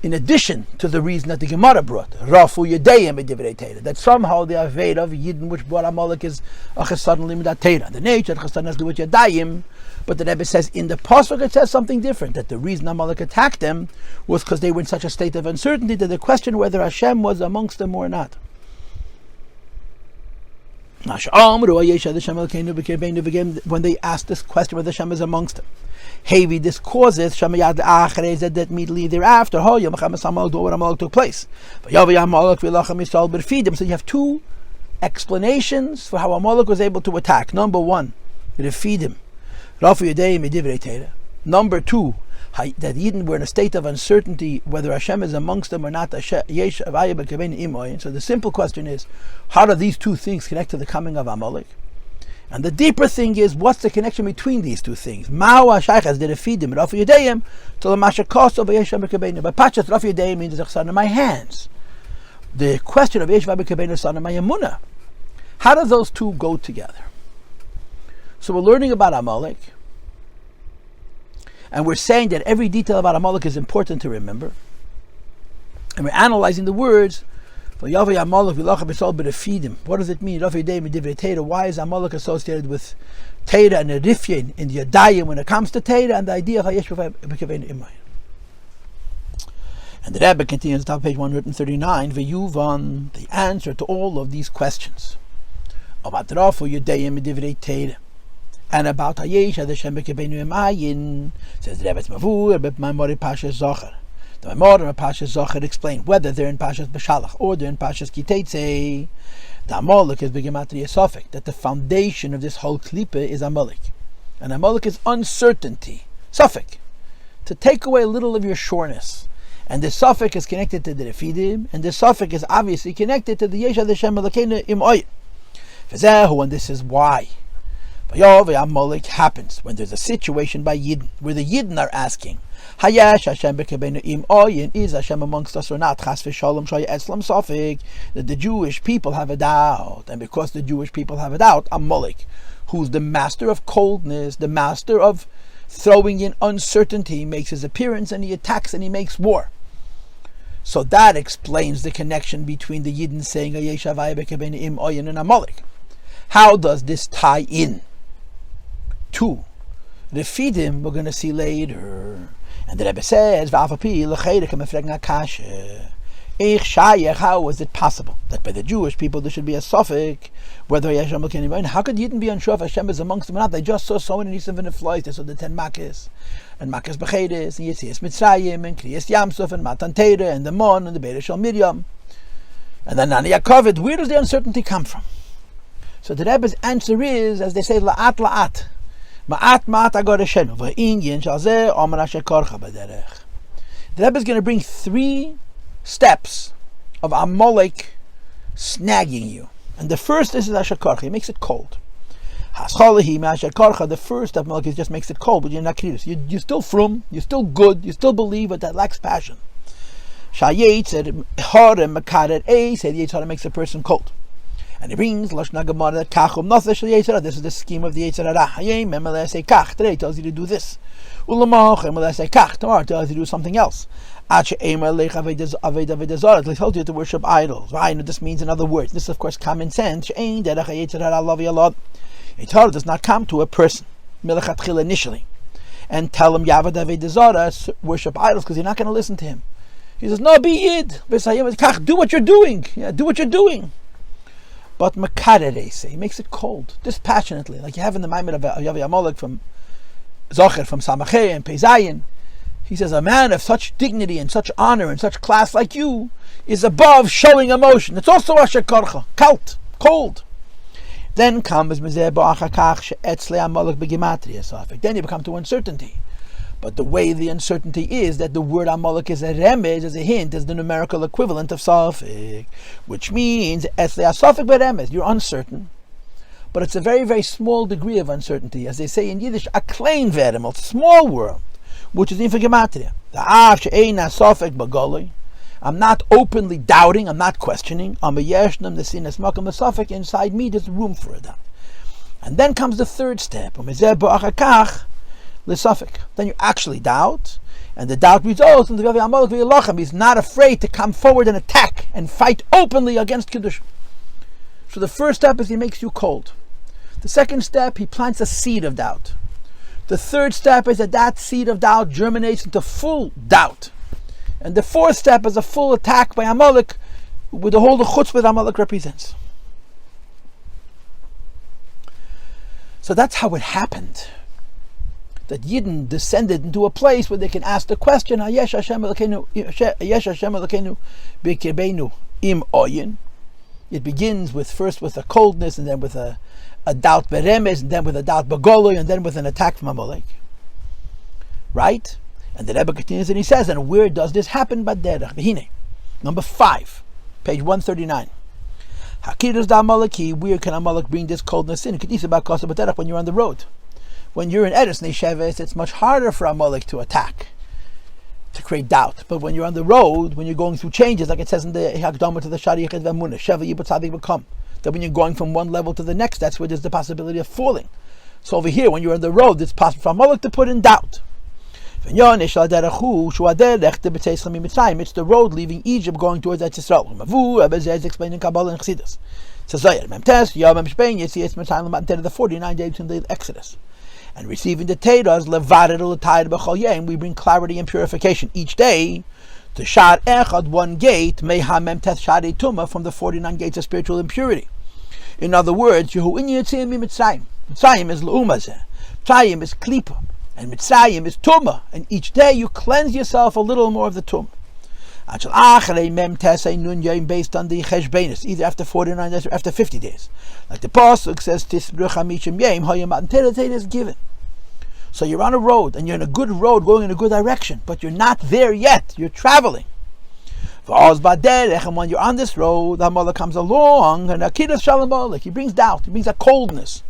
Speaker 1: in addition to the reason that the Gemara brought, that somehow the overt of Yidden which brought Amalek is a chesed limdat Torah. The nature that chesed has to do with Yadayim, but the Rebbe says in the pasuk it says something different. That the reason Amalek attacked them was because they were in such a state of uncertainty that they questioned whether Hashem was amongst them or not. When they asked this question whether Hashem is amongst them, Heavy, this causes that immediately thereafter, what Amalek took place. So you have two explanations for how Amalek was able to attack. Number one, to feed him. Number two, that Yidden were in a state of uncertainty whether Hashem is amongst them or not. So the simple question is, how do these two things connect to the coming of Amalek? And the deeper thing is, what's the connection between these two things? Ma'wa shaychas did feed him Rafu Yedayim to the Mashakos of Yeshua B'Kabenu. But Parshas Rafu Yedayim means the son of my hands. The question of Yeshua B'Kabenu, son of my Emunah. How do those two go together? So we're learning about Amalek, and we're saying that every detail about Amalek is important to remember. And we're analyzing the words. Vayavo Amalaik feed him. What does it mean? Why is Amalek associated with Torah and a Rifyin in the Yadayim when it comes to Torah and the idea of Hayeshua B'Kabenu Imayim? And the Rebbe continues, top page 139, V'yuvan, the answer to all of these questions about Rafu Yadayim Divrei Torah and about Hayeshua Hashem B'Kabenu Imayim, says the Rebbe Tzmavur, B'Mamori Parshas Zachor. The Ma'amar and Parshas Zachor explain whether they're in Parshas B'Shalach or they're in Parshas Kiteitzei. The Amalek is B'Gematria Sofek, that the foundation of this whole klipa is Amalek. And Amalek is uncertainty, Sofek, to take away a little of your sureness. And the Sofek is connected to the Refidim, and the Sofek is obviously connected to the Yeshua Hashem Elokeinu Im Oyin. And this is why Vayavo Amalaik happens when there's a situation by Yidden, where the Yidden are asking, Hayesh Hashem B'Kabenu Im Oyin, is Hashem amongst us or not? Chas v'shalom shaya etzlam sofik, that the Jewish people have a doubt, and because the Jewish people have a doubt, Amalek, who's the master of coldness, the master of throwing in uncertainty, makes his appearance and he attacks and he makes war. So that explains the connection between the Yidden saying Hayesh B'Kabenu Im Oyin and Amalek. How does this tie in to the Fidim we're going to see later? And the Rebbe says, how is it possible that by the Jewish people there should be a suffix whether Hashem can even? How could Yidden be unsure if Hashem is amongst them or not? They just saw so many Nisim and Neflois. They saw the 10 Makkos, and Makkos B'Chedes, and Yetzias Mitzrayim, and Kriyas Yamsuf, and Matan Torah, and the Mon, and the Be'er Shel Miriam, and then Nani Yaakov. Where does the uncertainty come from? So the Rebbe's answer is, as they say, La'at La'at. Ma'at Ma'at Agoreshenu. V'inyin Shalzeh Omer Asher Korcha B'derech. The Rebbe is going to bring 3 steps of Amalek snagging you. And the first is Asher Korcha. He makes it cold. Hascholahi Asher Korcha. The first of Amalek just makes it cold, but you're not curious. You're still frum, you're still good, you still believe, but that lacks passion. Shayetzer Harem Makaret A, say the Yitzhara makes a person cold. And he brings Lashna Gemara that Kachum Nothah Shel Yitzhara. This is the scheme of the Yitzhara. Hayem Emeleh say Kach. Today tells you to do this. Ulamach Emeleh say Kach. Tomorrow tells you to do something else. Ache Emelech Aved Zara. They told you to worship idols. I know this means in other words. This is of course common sense. She'ein Derech Yitzhara Lavi Alod. Yitzhara does not come to a person Melechatchil initially and tell him Yavad Aved Zara, worship idols, because you're not going to listen to him. He says, no, be Yid. Kach, do what you're doing. Yeah, do what you're doing. But Makarere, he makes it cold, dispassionately, like you have in the Maimed of Vayavo Amalaik from Zachor, from Samach and Pezayin. He says, a man of such dignity and such honor and such class like you is above showing emotion. It's also asher karcha, cold. Then comes then you become to uncertainty. But the way the uncertainty is that the word Amalek is a remez, as a hint, is the numerical equivalent of Safik, which means you're uncertain, but it's a very, very small degree of uncertainty. As they say in Yiddish, a klein veremel, small world, which is inferred gematria. I'm not openly doubting, I'm not questioning. Inside me, there's room for a doubt. And then comes the third step. Then you actually doubt, and the doubt results in the Vayavo Amalaik. He's not afraid to come forward and attack and fight openly against Kedusha. So the first step is he makes you cold. The second step, he plants a seed of doubt. The third step is that seed of doubt germinates into full doubt. And the fourth step is a full attack by Amalek with the whole chutzpah that Amalek represents. So that's how it happened. That Yidden descended into a place where they can ask the question, Hayesh Hashem Elokeinu b'kirbeinu im oyin. It begins first with a coldness, and then with a doubt beremes, and then with a doubt bagoloy, and then with an attack from Amalek. Right? And the Rebbe continues and he says, and where does this happen? Number 5, page 139. Where can Amalek bring this coldness in? When you're on the road. When you're in Eretz Nesheves, it's much harder for Amalek to attack, to create doubt. But when you're on the road, when you're going through changes, like it says in the Hagdama to the Shari Yechid V'Amunah, Sheva Yibut Tzadik B'Kam, that when you're going from one level to the next, that's where there's the possibility of falling. So over here, when you're on the road, it's possible for Amalek to put in doubt. It's the road leaving Egypt going towards Eretz Yisrael. It's explained in Kabbalah and Chassidus. The 49 days in the Exodus. And receiving the Torahs, we bring clarity and purification each day. To Shar Echad, one gate, from the 49 gates of spiritual impurity. In other words, Mitzrayim is Le'umazeh, Mitzrayim is Klipa, and Mitzrayim is Tumah, and each day you cleanse yourself a little more of the Tumah. Based on the Cheshbenis, either after 49 days or after 50 days. Like the Pasuk says, Torah is given. So you're on a road, and you're in a good road, going in a good direction, but you're not there yet, you're traveling. And when you're on this road, Amalek comes along, and he brings doubt, he brings a coldness,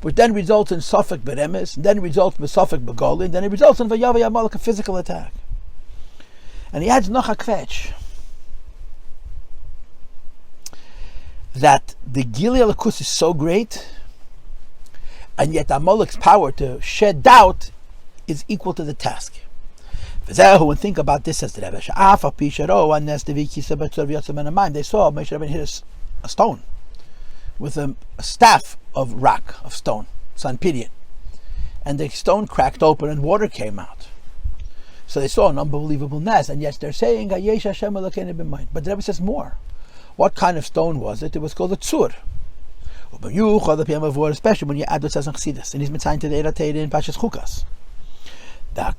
Speaker 1: which then results in Safek Beremes, and then results in Safek Begol, and then it results in Vayavo Amalaik, a physical attack. And he adds noch a kvetch, that the Gili Alakus is so great, and yet Amalek's power to shed doubt is equal to the task. And think about this as the Rebbe. They saw Moshe Rabbeinu hit a stone with a staff of rock, of stone, sanpirian, and the stone cracked open and water came out. So they saw an unbelievable mess, and yet they're saying, but the Rebbe says more. What kind of stone was it? It was called a tzur. Especially when you add what says in Chassidus, and he's been signed to the Eratei in Parshas Chukas. The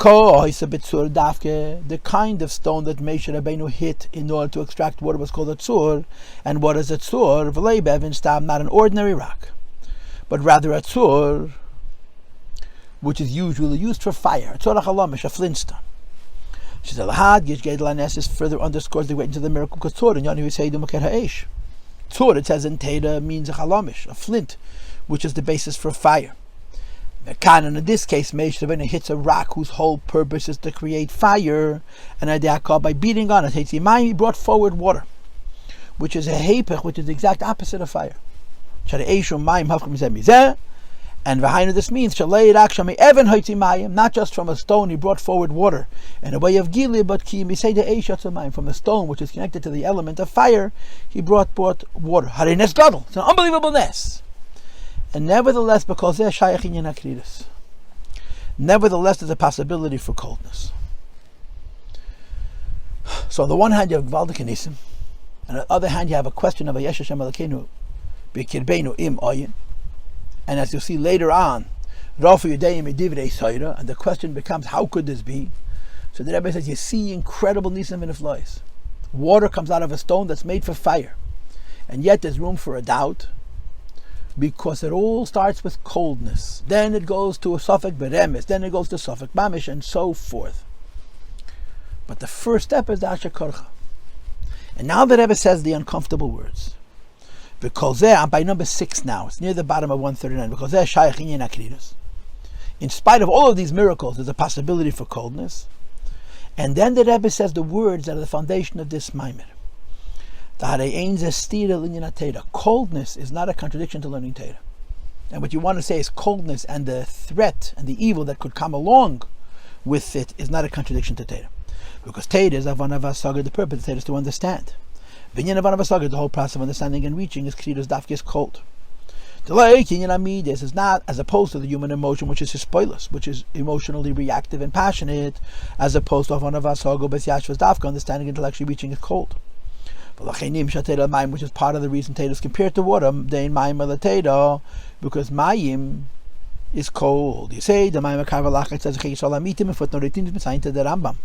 Speaker 1: kind of stone that Moshe Rabbeinu hit in order to extract water was called a tzur. And what is a tzur? Not an ordinary rock, but rather a tzur, which is usually used for fire. A flintstone. This further underscores the greatness of the miracle, because Tzur, it says in Torah, means a chalamish, a flint, which is the basis for fire. And in this case, Moshe Rabbeinu hits a rock whose whole purpose is to create fire, and by beating on it, he brought forward water, which is a hepech, which is the exact opposite of fire. And this means not just from a stone he brought forward water in a way of gili, but from a stone which is connected to the element of fire, he brought water. It's an unbelievable ness. And nevertheless, because they're shayach in akridus, nevertheless there's a possibility for coldness. So on the one hand you have gvaldik anisim, and on the other hand you have a question of Hayesh Hashem Elokeinu b'kirbeinu im oyin. And as you'll see later on, and the question becomes, how could this be? So the Rebbe says, you see incredible nisim and flies. Water comes out of a stone that's made for fire. And yet there's room for a doubt, because it all starts with coldness. Then it goes to a suffix beremes, then it goes to suffix mamish, and so forth. But the first step is the asher korcha. And now the Rebbe says the uncomfortable words. I'm by number 6 now. It's near the bottom of 139. In spite of all of these miracles, there's a possibility for coldness. And then the Rebbe says the words that are the foundation of this maimer. Coldness is not a contradiction to learning Torah. And what you want to say is coldness, and the threat and the evil that could come along with it is not a contradiction to Torah. Because Torah is Avana Vasaga, the purpose of Torah is to understand. Binyan Avana Vasaga, the whole process of understanding and reaching, is Kedusha Dafke, is cold. The like Kinyan Amides is not as opposed to the human emotion, which is hispoilus, which is emotionally reactive and passionate, as opposed to Avana Vasaga, Bes Yashvas Dafke, understanding intellectually reaching, is cold. Which is part of the reason Torah is compared to water, because Mayim is cold. You say the Mayim Kabalas says in footnote 18 is to the Rambam.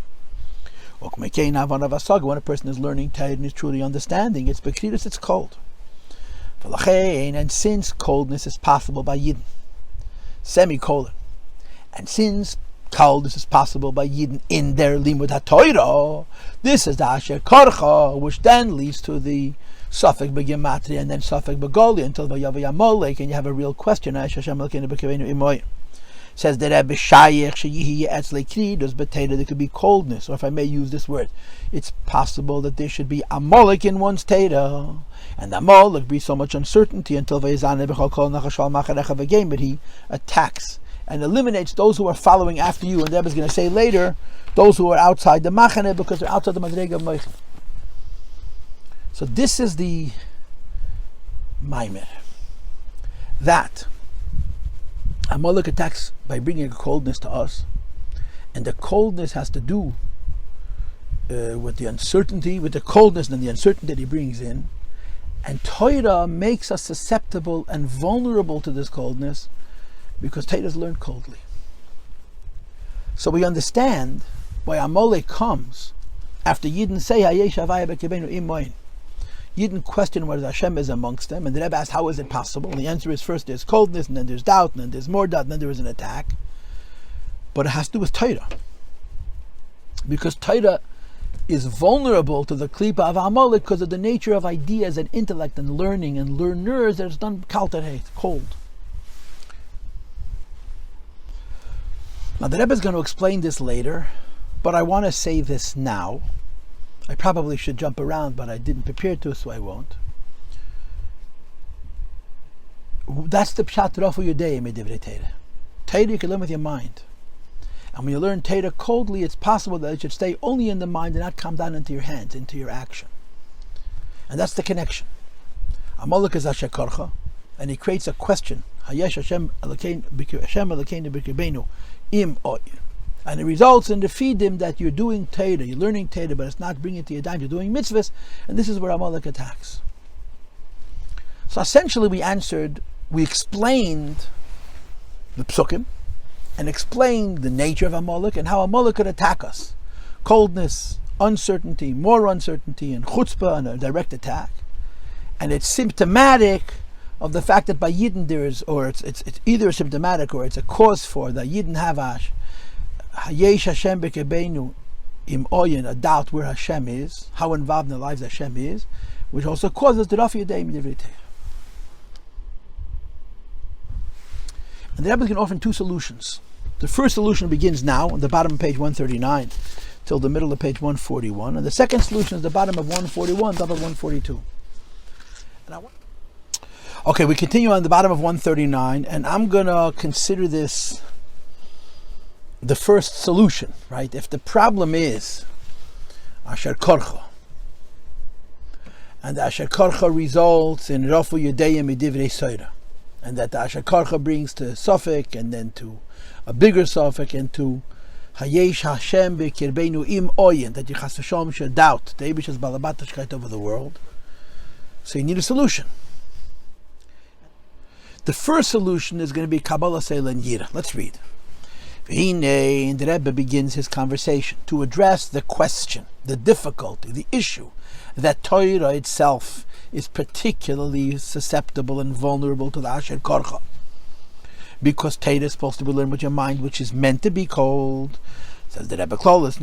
Speaker 1: When a person is learning Torah and is truly understanding, it's Bekridus, it's cold. And since coldness is possible by Yidden, semicolon, and since coldness is possible by Yidden in their limud haTorah, this is the asher korcha, which then leads to the suffix begematria and then suffix begoli until Vayavo Amalaik, and you have a real question. Says the Rebbe Shayech sheyihi etzlei kridus b'teira, there could be coldness, or if I may use this word, it's possible that there should be Amalek in one's Torah, and Amalek brings so much uncertainty until Vayizane b'chol kol nachashal macharecha v'geim, but he attacks and eliminates those who are following after you. And the Rebbe is going to say later, those who are outside the machane, because they're outside the madrega of moichin. So this is the maimer, that Amalek attacks by bringing a coldness to us, and the coldness has to do with the uncertainty, with the coldness and the uncertainty that he brings in, and Torah makes us susceptible and vulnerable to this coldness, because Torah is learned coldly. So we understand why Amalek comes after Yidden say Hayesh Havaya b'Krebeinu im moin. Yidden question whether Hashem is amongst them, and the Rebbe asks, how is it possible? And the answer is, first there's coldness, and then there's doubt, and then there's more doubt, and then there is an attack. But it has to do with Torah, because Torah is vulnerable to the klipa of Amalek because of the nature of ideas and intellect and learning and learners that is done kalterheit, cold. Now the Rebbe is going to explain this later, but I want to say this now. I probably should jump around, but I didn't prepare to, so I won't. That's the pshat rafu yudei medivrei Torah. Torah you can learn with your mind. And when you learn Torah coldly, it's possible that it should stay only in the mind and not come down into your hands, into your action. And that's the connection. Amalek is asher korcha, and he creates a question. Hayesh Hashem Elokeinu b'Krebeinu im oy. And it results in the feedim that you're doing Torah, you're learning Torah, but it's not bringing it to your dime, you're doing mitzvahs, and this is where Amalek attacks. So essentially we explained the psukim, and explained the nature of Amalek, and how Amalek could attack us. Coldness, uncertainty, more uncertainty, and chutzpah, and a direct attack. And it's symptomatic of the fact that by Yidden there is, or it's either symptomatic or it's a cause for the Yidden Havash, Hayesh Hashem b'Krebeinu im oyin, a doubt where Hashem is, how involved in their lives Hashem is, which also causes the rafu yudei medivrei Torah. And the Rebbe can offer 2 solutions. The first solution begins now on the bottom of page 139 till the middle of page 141, and the second solution is the bottom of 141, top of 142. Okay, we continue on the bottom of 139, and I'm going to consider this the first solution, right? If the problem is asher korcha, and the asher korcha results in rafu yudei medivrei Torah, and that the asher korcha brings to suffix, and then to a bigger suffix, and to Hayesh Hashem b'Krebeinu im oyin, that you chas v'shalom should doubt the Eibish's balabatoshkeit over the world. So you need a solution. The first solution is going to be Kabalas Ol and Fear. Let's read. And the Rebbe begins his conversation to address the question, the difficulty, the issue that Torah itself is particularly susceptible and vulnerable to the Asher Korcha. Because Torah is supposed to be learned with your mind, which is meant to be cold. Says the Rebbe Klolis,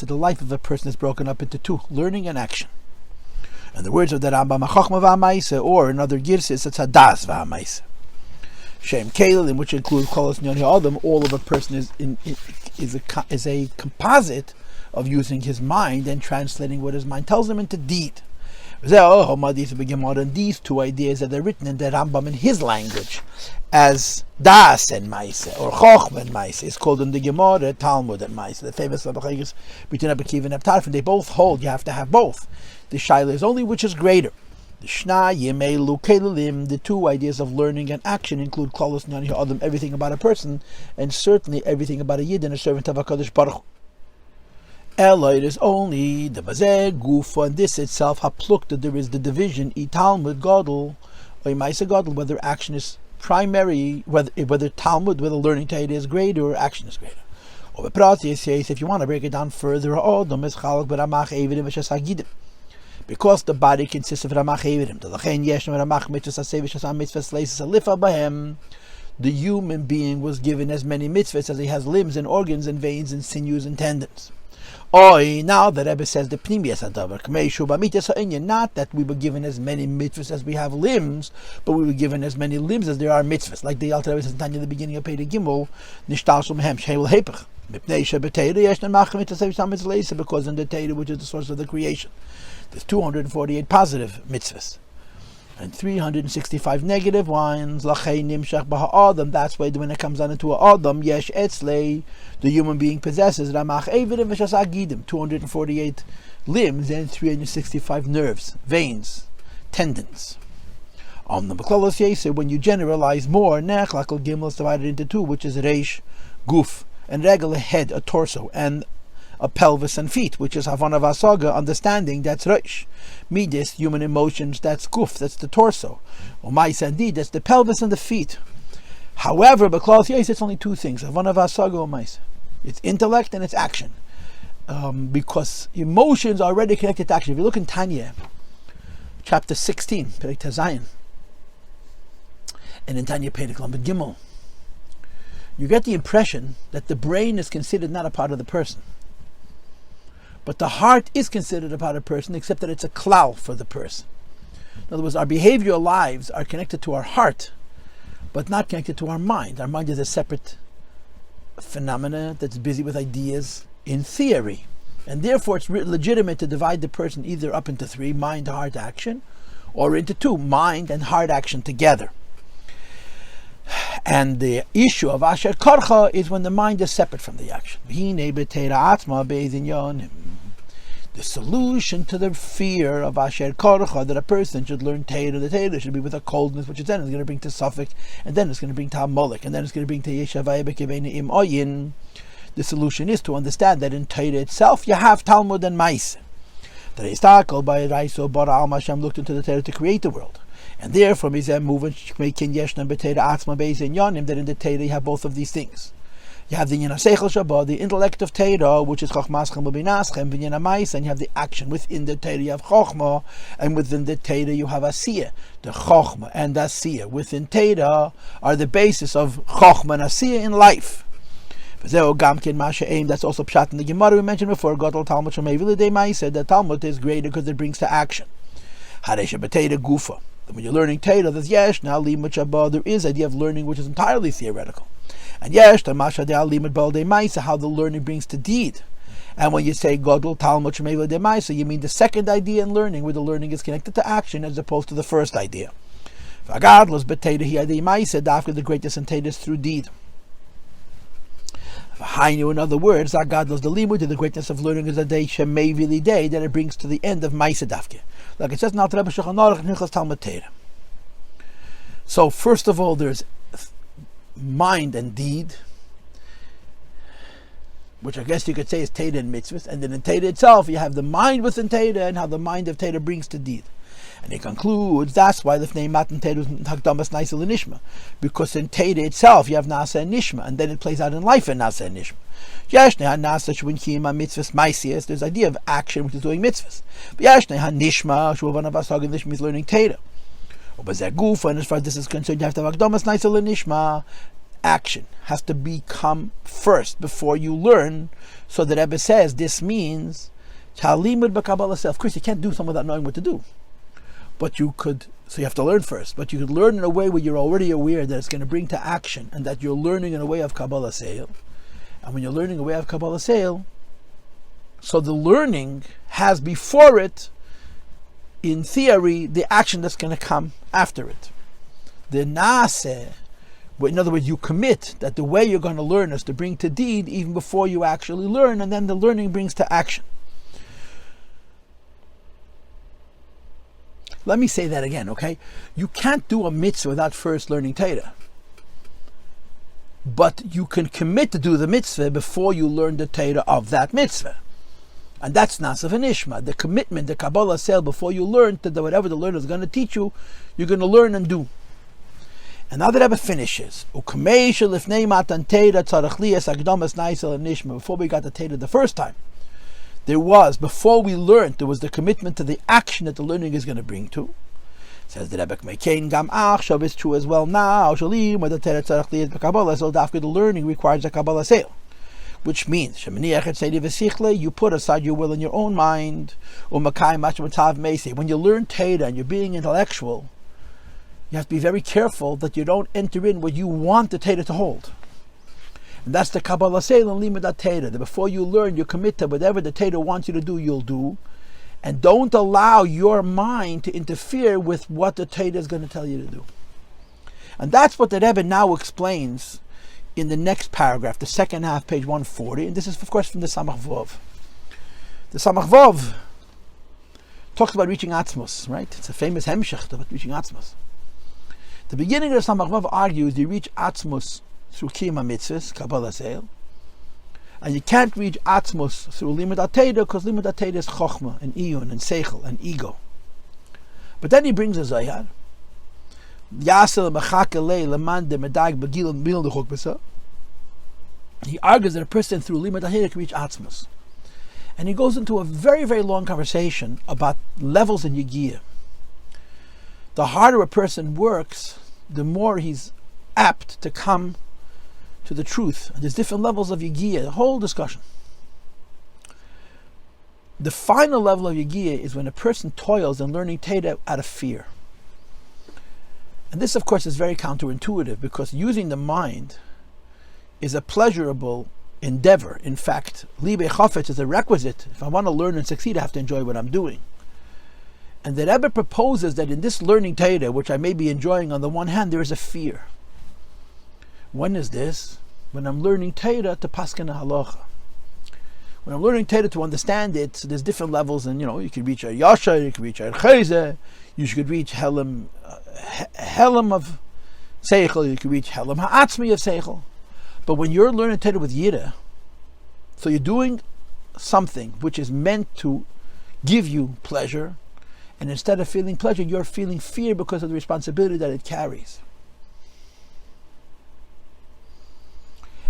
Speaker 1: the life of a person is broken up into two, learning and action. In the words of the Rambam, or in other girses, it's hadas v'hamaisa. Shem Kalim, which includes Kolos Nyon Ha'adam, all of a person is a composite of using his mind and translating what his mind tells him into deed. And these two ideas that are written in the Rambam in his language as Das and Maise, or Chochma and Maise, is called in the Gemara Talmud and Maise. The famous Labachayas between Rabbi Akiva and Abtarfin, they both hold you have to have both. The Shaila is only which is greater. The Shna Yemelu Kelilim, the two ideas of learning and action include Kolos Nyon Ha'adam, everything about a person, and certainly everything about a Yid and a servant of HaKadosh Baruch Hu. Ella, it is only the Bazeh Gufa, and this itself hapluk, that there is the division Talmud Gadol or Maisa Gadol, whether action is primary, whether Talmud, whether learning Torah is greater or action is greater. Or says, if you want to break it down further, Adam is Chalak B'Ramach Evidim V'Shas because the body consists of Ramach Evidim. The human being was given as many mitzvahs as he has limbs and organs and veins and sinews and tendons. Now the Rebbe says the Pnimiyas Adavar, not that we were given as many mitzvahs as we have limbs, but we were given as many limbs as there are mitzvahs. Like the Alter Rebbe says in the beginning of Pei Gimel, Nishtal Mehem Sheil Hepech. Because in the Torah, which is the source of the creation, there's 248 positive mitzvahs and 365 negative ones. That's why when it comes down into an Adam, Yesh Etzlei, the human being possesses 248 limbs and 365 nerves, veins, tendons. When you generalize more, Nechlakal Gimel is divided into two, which is Reish, Guf, and Regel, a head, a torso, and a pelvis and feet, which is Havana Vasaga, understanding, that's Reish. Midas, human emotions, that's Guf, that's the torso. Umais and Did, that's the pelvis and the feet. However, B'Klal Yais, it's only two things, Havana Vasaga, Umais. It's intellect and it's action. Because emotions are already connected to action. If you look in Tanya, chapter 16, Perek Tazayin, and in Tanya Perek Lamed Gimel, you get the impression that the brain is considered not a part of the person. But the heart is considered a part of the person, except that it's a klal for the person. In other words, our behavioral lives are connected to our heart, but not connected to our mind. Our mind is a separate phenomena that's busy with ideas in theory. And therefore it's legitimate to divide the person either up into three, mind, heart, action, or into two, mind and heart action together. And the issue of Asher Korcha is when the mind is separate from the action. The solution to the fear of Asher Korcha, that a person should learn Torah, the Torah should be with a coldness, which is then is going to bring to Suffolk, and then it's going to bring to Amalek, and then it's going to bring to Yeshavaya B'Keveni Im Oyin. The solution is to understand that in Torah itself you have Talmud and Maise. The Reistakel by Raiso Bara Al Hashem looked into the Torah to create the world. And therefore, that in the Torah you have both of these things. You have the Seichel Shabbat, the intellect of Torah, which is Chochmaschem Ubinaschem, and you have the action. Within the Torah you have Chochma, and within the Torah you have Asiyah. The Chochma and Asiyah within Torah are the basis of Chochma and Asiyah in life. That's also Pshat in the Gemara we mentioned before. Gadol Talmud Shemei said that Talmud is greater because it brings to action. Haresha B'Torah Gufa. When you're learning Torah, there's yesh now limud shabbat. There is idea of learning which is entirely theoretical, and yesh tamasha de limud bal de ma'isa, how the learning brings to deed. And when you say gadol talmud shemei de ma'isa, you mean the second idea in learning, where the learning is connected to action as opposed to the first idea. V'gadlos b'Torah hi de ma'isa, after the greatness in Torah is through deed. In other words, gadlos the limud, the greatness of learning is a day shemei vili day that it brings to the end of ma'isa dafke. Like it says in Alter Rebbe Shulchan Aruch Nichlas Talmud Torah. So first of all, there's mind and deed, which I guess you could say is Torah and mitzvahs, and then in Torah itself you have the mind within Torah and how the mind of Torah brings to deed. And he concludes, that's why the Fnei Matan Teda is Hakdamas Naisa L'Nishma. Because in Teda itself, you have Nasa and Nishma, and then it plays out in life in Nasa and Nishma. Yashne ha-Nasa Shuvin Kiyama Mitzvahs Maisias, there's the idea of action, which is doing mitzvahs. But Yashne ha-Nishma, Shuvan Avasag Nishma is learning Teda. But Zagufa, and as far as this is concerned, you have to have Hakdamas Naisa L'Nishma. Action has to become first before you learn. So the Rebbe says this means Chalimud b'Kabalas Ol. Of course, you can't do something without knowing what to do. But you could, so you have to learn first. But you could learn in a way where you're already aware that it's going to bring to action, and that you're learning in a way of Kabalas Ol. And when you're learning a way of Kabalas Ol, so the learning has before it, in theory, the action that's going to come after it. The Naaseh, in other words, you commit that the way you're going to learn is to bring to deed even before you actually learn, and then the learning brings to action. Let me say that again, okay? You can't do a mitzvah without first learning Torah. But you can commit to do the mitzvah before you learn the Torah of that mitzvah. And that's Nasav and Ishma. The commitment, the Kabalas Ol, before you learn that whatever the learner is going to teach you, you're going to learn and do. And now the Rebbe finishes. Before we got the Torah the first time, before we learned, there was the commitment to the action that the learning is going to bring to. Says the Rebbe, it's true as well now. The learning requires a Kabalas Ol, which means you put aside your will in your own mind. When you learn Torah and you're being intellectual, you have to be very careful that you don't enter in what you want the Torah to hold. And that's the Kabalas Ol and Limud Torah. That before you learn, you commit to whatever the Torah wants you to do, you'll do. And don't allow your mind to interfere with what the Torah is going to tell you to do. And that's what the Rebbe now explains in the next paragraph, the second half, page 140. And this is, of course, from the Samach Vov. The Samach Vov talks about reaching Atzmos, right? It's a famous hemshech about reaching Atzmos. The beginning of the Samach Vov argues you reach Atzmos through Kiyum HaMitzvahs, Kabalas Ol, and you can't reach Atzmos through Limud Torah because Limud Torah is Chochmah and Iyun and Seichel and ego. But then he brings a Zayar. He argues that a person through Limud Torah can reach Atzmos. And he goes into a very, very long conversation about levels in Yigiyah. The harder a person works, the more he's apt to come to the truth. And there's different levels of Yigiyah, the whole discussion. The final level of Yigiyah is when a person toils in learning Torah out of fear. And this, of course, is very counterintuitive because using the mind is a pleasurable endeavor. In fact, Libe Chafetz is a requisite. If I want to learn and succeed, I have to enjoy what I'm doing. And the Rebbe proposes that in this learning Torah, which I may be enjoying on the one hand, there is a fear. When is this? When I'm learning Torah to paskin halacha. When I'm learning Torah to understand it, so there's different levels, and you can reach a yasha, you can reach a chayze, you should reach helam of seichel, you can reach helam ha'atzmi of seichel. But when you're learning Torah with yira, so you're doing something which is meant to give you pleasure, and instead of feeling pleasure, you're feeling fear because of the responsibility that it carries.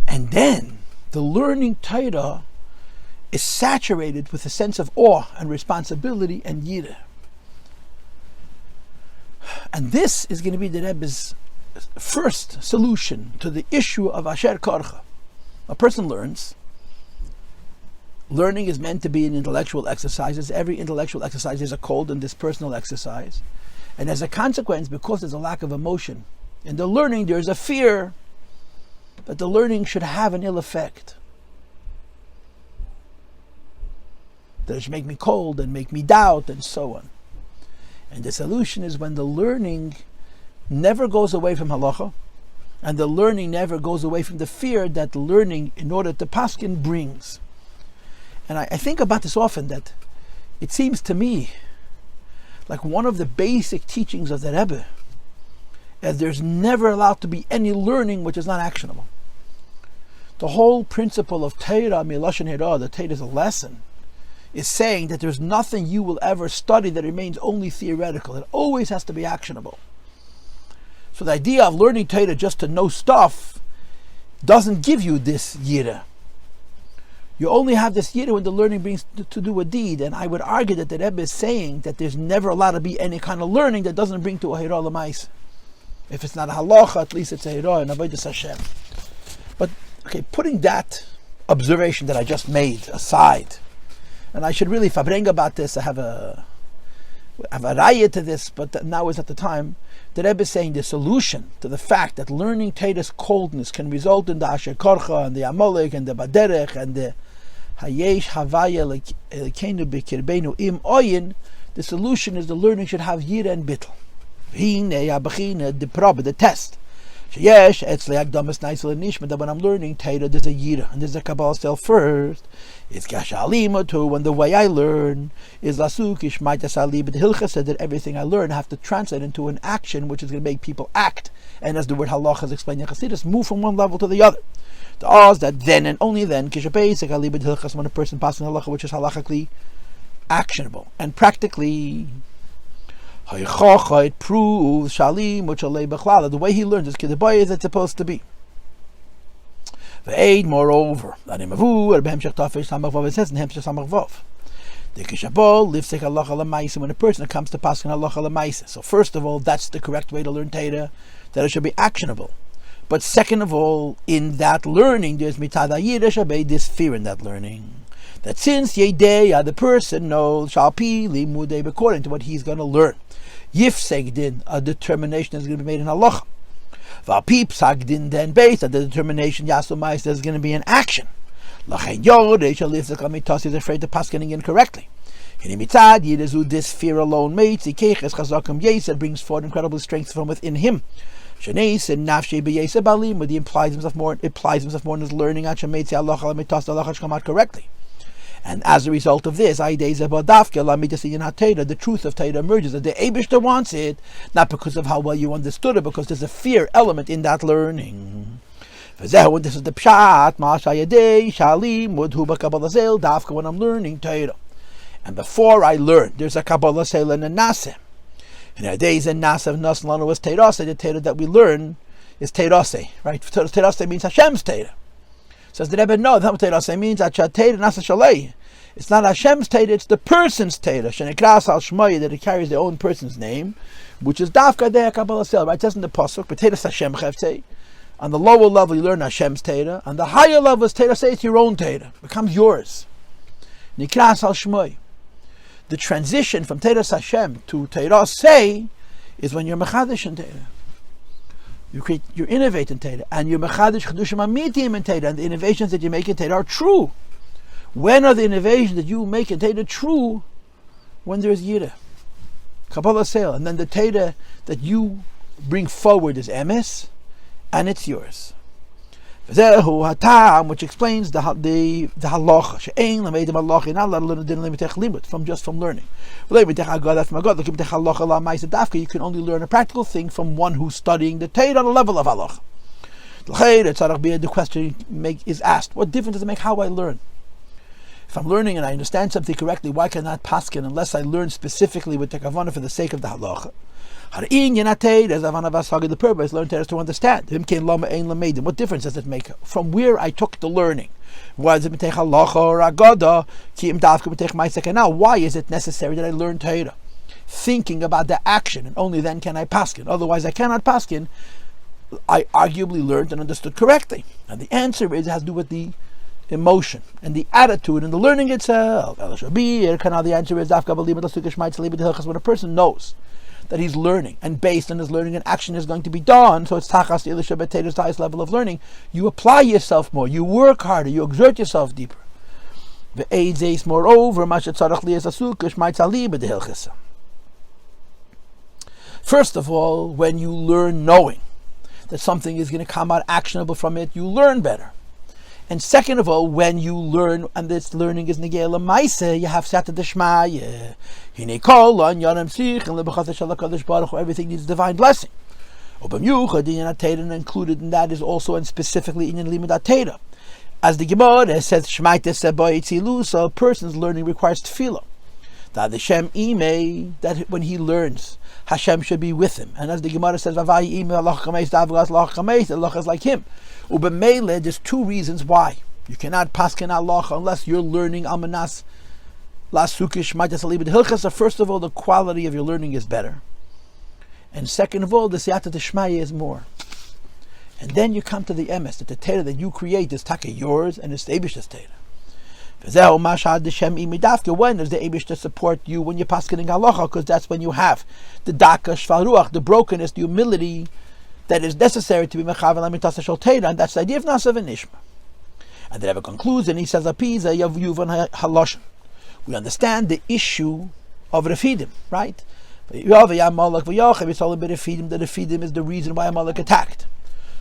Speaker 1: And then the learning Torah is saturated with a sense of awe and responsibility and yirah. And this is going to be the Rebbe's first solution to the issue of Asher Korcha. A person learns. Learning is meant to be an intellectual exercise. As every intellectual exercise is a cold and this personal exercise. And as a consequence, because there's a lack of emotion in the learning, there's a fear that the learning should have an ill effect. That it should make me cold and make me doubt and so on. And the solution is when the learning never goes away from halacha, and the learning never goes away from the fear that the learning, in order to paskin, brings. And I think about this often, that it seems to me like one of the basic teachings of the Rebbe is there's never allowed to be any learning which is not actionable. The whole principle of Torah, Milashon Hira, the Torah is a lesson, is saying that there's nothing you will ever study that remains only theoretical. It always has to be actionable. So the idea of learning Torah just to know stuff doesn't give you this yira. You only have this yira when the learning brings to do a deed. And I would argue that the Rebbe is saying that there's never allowed to be any kind of learning that doesn't bring to a hira l'maisa. If it's not a halacha, at least it's a hira and avodas Hashem. But okay, putting that observation that I just made aside, and I should really fabring about this. I have a raya to this, but now is not the time. The Rebbe is saying the solution to the fact that learning Torah's coldness can result in the Asher Korcha and the Amalaik and the Baderech and the Hayesh Havaya Lekenu B'Kirbeinu Im Oyin. The solution is the learning should have Yira and Bittel. The test. Yes, it's like Damas Naisel and Nishma, that when I'm learning Torah, there's a Yira and there's a Kabalas Ol first. It's Gashalima too, when the way I learn is Lasukish Maitas Ali, but the Hilcha said that everything I learn I have to translate into an action which is going to make people act. And as the word halacha is explained in Chassidus, move from one level to the other. The Oz that then and only then, Kishabesik Ali, but Hilchas, when a person passes halacha which is halachically actionable and practically. It proves Shalim which the way he learns is Kedusha as it's supposed to be. The aid, moreover, that Samach Vov, it says in Samach Vov, the Kishabol lives like halacha l'maisa when a person comes to paskin halacha l'maisa. So first of all, that's the correct way to learn Torah, that it should be actionable. But second of all, in that learning, there's mitad hayira shabei, this fear in that learning. That since Yedeya, the person knows, Shalpi limudei, according to what he's going to learn. Yifseg din, a determination is going to be made in halacha. Valpi psak din, then based on the determination yasumais, there's going to be an action. Lachen yodei shalif zakamitos is afraid to paskening incorrectly. Hinimitzad yidezu, this fear alone makes ikeches chazakam yesed, brings forth incredible strength from within him. Shaneis and nafshei b'yesed balim, where he implies himself more in his learning. Achametzi halacha lamitos halacha should come out correctly. And as a result of this, the truth of Torah emerges, that the Eibishter wants it, not because of how well you understood it, because there's a fear element in that learning. This is the pshat, when I'm learning Torah. And before I learn, there's a Kabalas Ol and a Naseh. In our days in Naseh, Naslanu was Torah, the Torah that we learn is Torah, right? Torah means Hashem's Torah. Says the Rebbe, no, that's what Torah means. It's not Hashem's Torah, it's the person's Torah. Shenekras al Shmoy, that it carries their own person's name, which is Dafka Dei Kabalas Ol, right? It says in the Pasuk, but Torah Hashem Chevtei. On the lower level, you learn Hashem's Torah. On the higher level, Torah say it's your own Torah. It becomes yours. Nikras al Shmoy. The transition from Torah Hashem to Torah say is when you're Mechadish in Torah. You innovate in Torah, and you mechadish Kedusha Mamitim in Torah, and the innovations that you make in Torah are true. When are the innovations that you make in Torah true? When there's Yira, Kabalas Ol, and then the Torah that you bring forward is emes, and it's yours. Which explains the halacha. She'ein lamedim halacha, not allowed to learn din limitech limit from learning. You can only learn a practical thing from one who's studying the Torah on a level of halacha. The question is asked: what difference does it make how I learn? If I'm learning and I understand something correctly, why can I not paskin unless I learn specifically with the kavanah for the sake of the halacha? The purpose learn Torah to understand. What difference does it make from where I took the learning? Why is it now? Why is it necessary that I learn Torah? Thinking about the action, and only then can I paskin. Otherwise, I cannot paskin. I arguably learned and understood correctly. And the answer is it has to do with the emotion and the attitude and the learning itself. The answer is when a person knows that he's learning, and based on his learning an action is going to be done, so it's tachas the highest level of learning, you apply yourself more, you work harder, you exert yourself deeper. Moreover, first of all, when you learn knowing that something is going to come out actionable from it, you learn better. And second of all, when you learn, and this learning is negei l'maaseh, you have sata d'shmaya. Hinei kol an yonam sich and lebachas shel HaKadosh Baruch Hu, everything needs divine blessing. Ubamyuchad inyan Torah, and included in that is also and specifically inyan limud Torah. As the Gemara says, so a person's learning requires tefillah. That the Shem ime, that when he learns, Hashem should be with him. And as the Gemara says, Allah is like him. Ubemele, there's two reasons why. You cannot paskin Allah unless you're learning Almanas Lasukish Maitas Alibid Hilchas. First of all, the quality of your learning is better. And second of all, the Siyata Tishmaya is more. And then you come to the emes, that the Torah that you create is taka yours and it's the Eibish's Torah. When is the Eibish to support you when you're paskening halacha? Because that's when you have the daka shval ruach, the brokenness, the humility that is necessary to be mechaven lamitas shel Torah, and that's the idea of nasa v'nishma. And the Rebbe concludes, and he says, "Apiza yavuvan haloshen." We understand the issue of Refidim, right? Vayavo Amalaik it's all a bit of Refidim. The Refidim is the reason why Amalek attacked.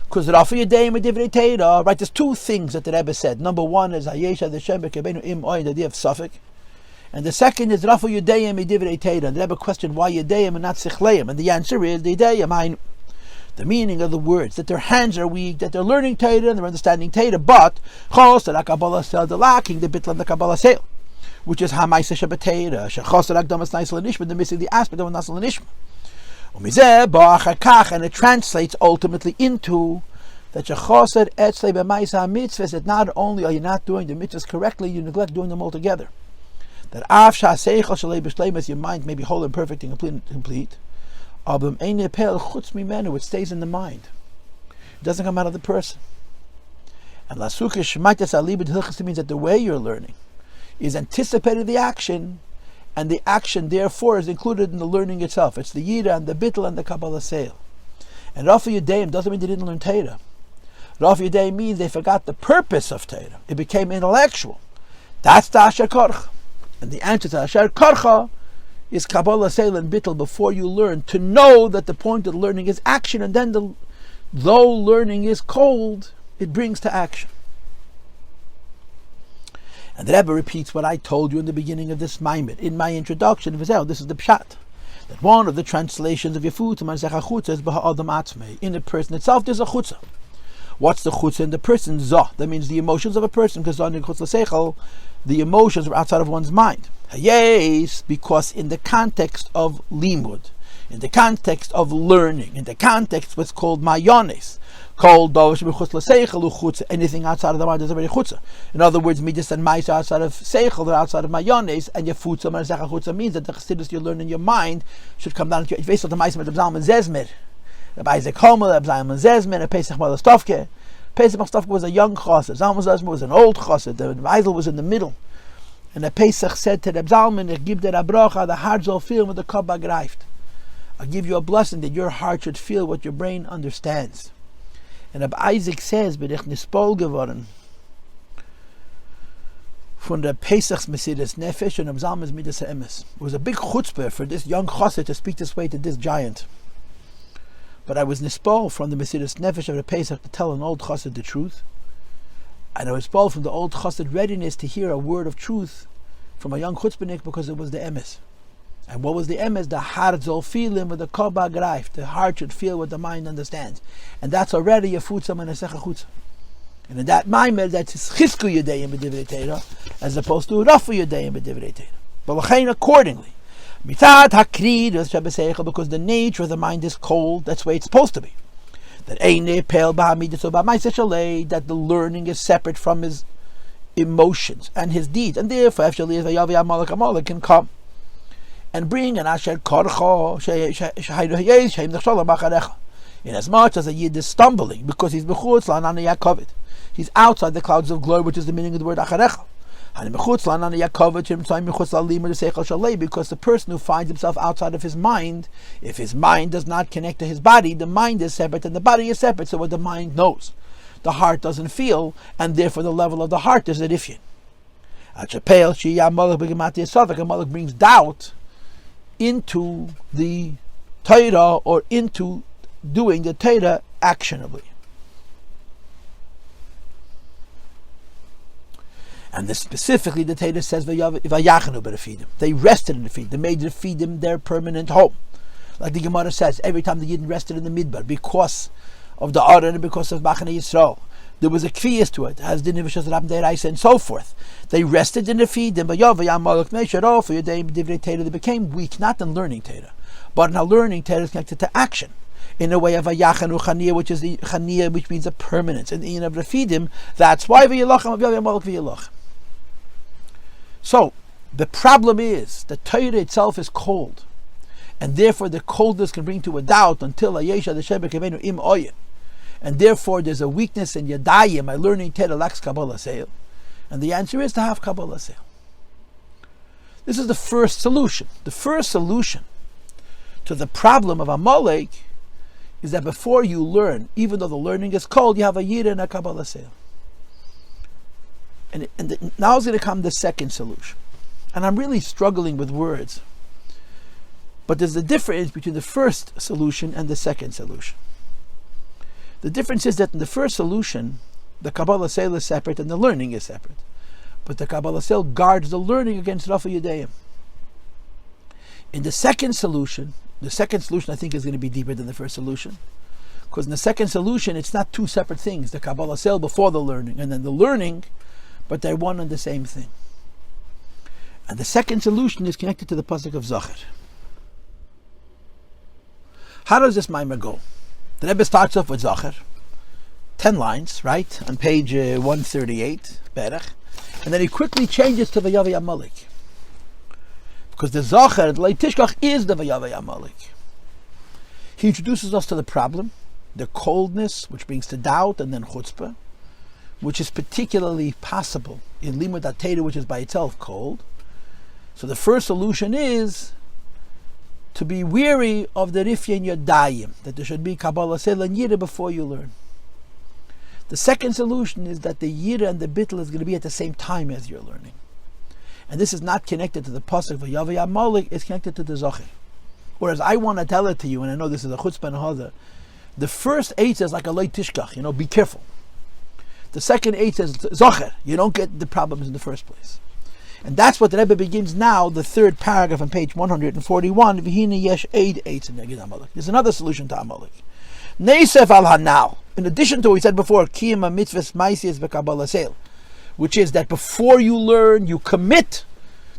Speaker 1: Because right, there's two things that the Rebbe said. Number one is Hayesha the Shem b'Kederbeinu im oin, the idea of Suffolk, and the second is Rafu Yudayim Divrei Torah. The Rebbe questioned why Yudayim and not Sichleim, and the answer is the Yudayim. The meaning of the words, that their hands are weak, that they're learning Torah and they're understanding Torah, but Chosar Kabalas Ol, the lacking the bitl and the Kabalas Ol, which is Hamaisa Shabbatera, Shechosar Akdamas Naisel Nishma, the missing the aspect of Naisel Nishma. And it translates ultimately into that that not only are you not doing the mitzvahs correctly, you neglect doing them altogether. That your mind may be whole and perfect and complete, it stays in the mind. It doesn't come out of the person. And means that the way you're learning is anticipating the action, and the action, therefore, is included in the learning itself. It's the Yira and the Bittel and the Kabalas Ol. And Rafa Yudayim doesn't mean they didn't learn Torah. Rafa Yudayim means they forgot the purpose of Torah. It became intellectual. That's the Asher Korcha. And the answer to Asher Korcha is Kabalas Ol and Bittel before you learn, to know that the point of learning is action, and then though learning is cold, it brings to action. And the Rebbe repeats what I told you in the beginning of this Maimed. In my introduction, this is the Pshat. That one of the translations of Yefut is B'ha'adam Atzmei. In the person itself, there's a Chutzah. What's the Chutzah in the person? Zah. That means the emotions of a person, because the emotions are outside of one's mind. Yes, because in the context of limud, in the context of learning, in the context of what's called mayones, anything outside of the mind is already chutzah. In other words, midas and mais are outside of seichel, they're outside of mayones, and your futzah chutza means that the chassidus you learn in your mind should come down to your face of the mais with the b'zalman zezmir. Rabbi Isaac Homer, the b'zalman zezmir, and Pesach Malastofke. Pesach Malastofke was a young chassid, Zalman zezmir was an old chassid, the Weisel was in the middle. And the Pesach said to the b'zalman, "Ich gib der Abracha, the heart shall feel with the kabba greift. I'll give you a blessing that your heart should feel what your brain understands." And Rabbi Isaac says, "Bin ich nispol geworden von der Pesach's Mesidas Nefesh and Abzalman's Midas Ha'emes." It was a big chutzpah for this young chassid to speak this way to this giant. But I was nispol from the Mesidas Nefesh of the Pesach to tell an old chassid the truth. And I was nispol from the old chassid readiness to hear a word of truth from a young chutzpahnik, because it was the emes. And what was the emes? The heart zol feeling with the kabba greif. The heart should feel what the mind understands. And that's already a futzah and a secha chutzah. And in that maimer, that's chisku yudayim b'divrei Torah, as opposed to rafu yudayim b'divrei Torah. But l'chein accordingly, mitzad hakrid, because the nature of the mind is cold, that's the way it's supposed to be. That that the learning is separate from his emotions and his deeds. And therefore, actually, Vayavo Amalaik can come and bring an asher korcha in as much as a yid is stumbling because he's bechutz la'anani yakovit. He's outside the clouds of glory, which is the meaning of the word acharecha. Because the person who finds himself outside of his mind, if his mind does not connect to his body, the mind is separate and the body is separate. So what the mind knows, the heart doesn't feel, and therefore the level of the heart is a rifyin. Amalek brings doubt into the Torah, or into doing the Torah actionably. And this specifically, the Torah says, they rested in the feed. They made the feedim their permanent home. Like the Gemara says, every time the Yidden rested in the Midbar, because of the Aron and because of Machane Yisrael, There was a kfiyas to it, as the nivishas rabim deiraisa and so forth. They rested in the feed, and Vayavo Amalaik meisharo for Yudayim divrei Torah. They became weak, not in learning Torah, but in learning Torah is connected to action. In a way of a yachanu chaniya, which is the chaniya, which means a permanence. And in of refidim, that's why v'yilachem Vayavo Amalaik v'yilach. So the problem is that Torah itself is cold, and therefore the coldness can bring to a doubt until ayesha the b'kרבינו im oyin. And therefore there's a weakness in Yadayim. My learning Torah lacks Kabalas Ol. And the answer is to have Kabalas Ol. This is the first solution. The first solution to the problem of Amalek is that before you learn, even though the learning is cold, you have a Yira and a Kabalas Ol. And now is going to come the second solution. And I'm really struggling with words. But there's a difference between the first solution and the second solution. The difference is that in the first solution, the Kabalas Ol is separate and the learning is separate. But the Kabalas Ol guards the learning against Rafa Yudayim. In the second solution I think is going to be deeper than the first solution. Because in the second solution, it's not two separate things. The Kabalas Ol before the learning, and then the learning, but they're one and the same thing. And the second solution is connected to the pasuk of Zachor. How does this Ma'amar go? The Rebbe starts off with Zachor, 10 lines, right, on page 138, Berach, and then he quickly changes to Vayavo Amalaik. Because the Zachor, the Tishkach, is the Vayavo Amalaik. He introduces us to the problem, the coldness, which brings to doubt, and then chutzpah, which is particularly possible in Limud HaTorah, which is by itself cold. So the first solution is to be weary of the rifya in Yadayim, that there should be Kabalas Ol and Yira before you learn. The second solution is that the Yira and the Bittul is going to be at the same time as you're learning. And this is not connected to the pasuk Vayavo Amalaik, it's connected to the Zachor. Whereas I want to tell it to you, and I know this is a chutzpah and a hada, the first eight says like a light tishkach, be careful. The second eight says Zachor, you don't get the problems in the first place. And that's what the Rebbe begins now, the third paragraph on page 141. There's another solution to Amalek. Neisef al hanal. In addition to what we said before, kiyama mitzvahs ma'asiyos b'Kabalas Ol, which is that before you learn, you commit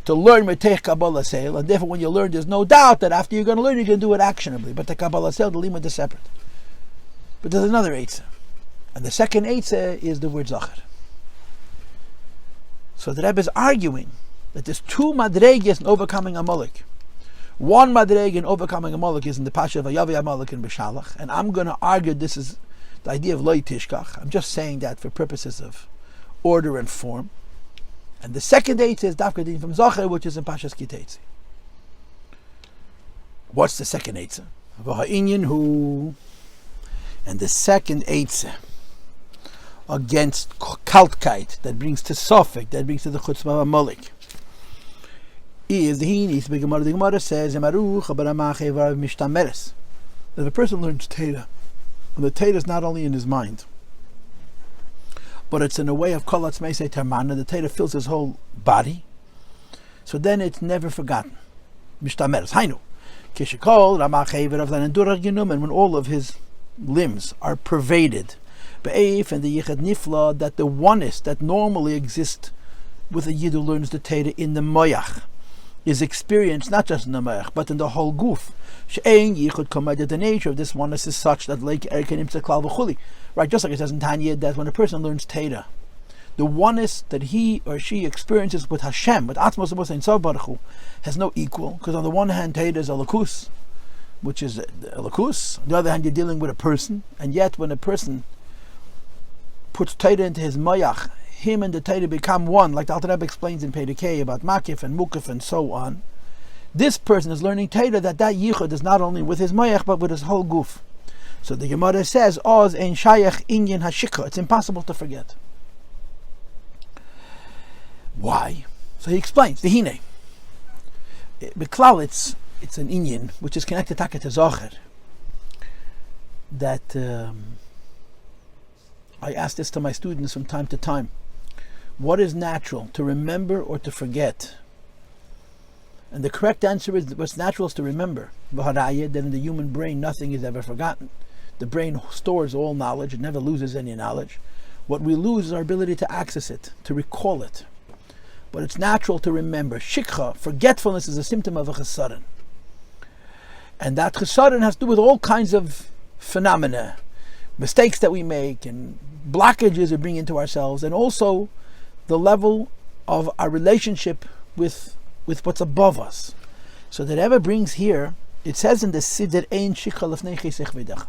Speaker 1: to learn Metech Kabalas Ol, and therefore when you learn, there's no doubt that after you're going to learn, you're going to do it actionably. But the Kabalas Ol, the limud is separate. But there's another eitzah. And the second eitzah is the word Zachor. So the Rebbe is arguing that there's two madregas in overcoming Amalek. One madreg in overcoming Amalek is in the Pasha of Vayavo Amalaik and B'Shalach, and I'm going to argue this is the idea of Lo Tishkach. I'm just saying that for purposes of order and form. And the second eitzah is Dafka Din from Zachor, which is in Parshas Kiteitzah. What's the second eitzah? V'ha'inyan hu. And the second eitzah against kaltkeit, that brings to Sofik, that brings to the chutzpah of Amalek, is the hinis. The Gemara says, that if a person learns Torah, and the Torah is not only in his mind, but it's in a way of Taamrna, the Torah fills his whole body, so then it's never forgotten. Mishtameres, hainu. Kishikol, and when all of his limbs are pervaded, and the yichad nifla, that the oneness that normally exists with a yid who learns the Torah in the moyach is experienced not just in the moyach but in the whole goof. The nature of this oneness is such that like right, just like it says in Tanya, that when a person learns Torah, the oneness that he or she experiences with Hashem, with Atzmos and Sof Baruch Hu, has no equal. Because on the one hand, Torah is alakus, which is alakus. On the other hand, you're dealing with a person, and yet when a person puts Torah into his mayach, him and the Torah become one, like the Alter Rebbe explains in Pedekei about Makif and Mukif and so on. This person is learning Torah that yichud is not only with his mayach but with his whole goof. So the Gemara says, Oz ein shayach inyan hashikha. It's impossible to forget. Why? So he explains, the hine. Beklal, it's an inyan which is connected to Zachor. That I ask this to my students from time to time. What is natural, to remember or to forget? And the correct answer is what's natural is to remember. That in the human brain nothing is ever forgotten. The brain stores all knowledge, it never loses any knowledge. What we lose is our ability to access it, to recall it. But it's natural to remember. Shikha, forgetfulness, is a symptom of a chesaron. And that chesaron has to do with all kinds of phenomena, mistakes that we make and blockages we bring into ourselves, and also the level of our relationship with what's above us. So the Rebbe brings here, it says in the Sid that ein shikha lifnei chisech v'decha.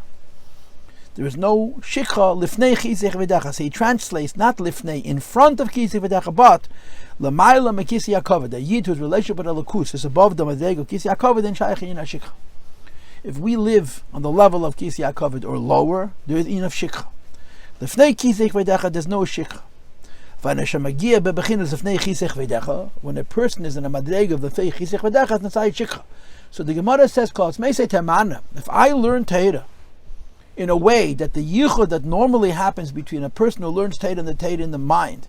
Speaker 1: There is no shikha lifnei chisech v'decha. So he translates not lifnei, in front of chisech v'decha, but l'mayla mekisi yakavod. The yid whose relationship with Elokus is above the madrego kisi yakavod, then shaykh in shikha. If we live on the level of kisi yakavod or lower, there is enough shikha. Lifnei chisech v'decha, there's no shikha. When a person is in a madrega of the fei chisech v'decha, it's not shikha. So the Gemara says, Taamarna, if I learn Torah in a way that the yichud that normally happens between a person who learns Torah and the Torah in the mind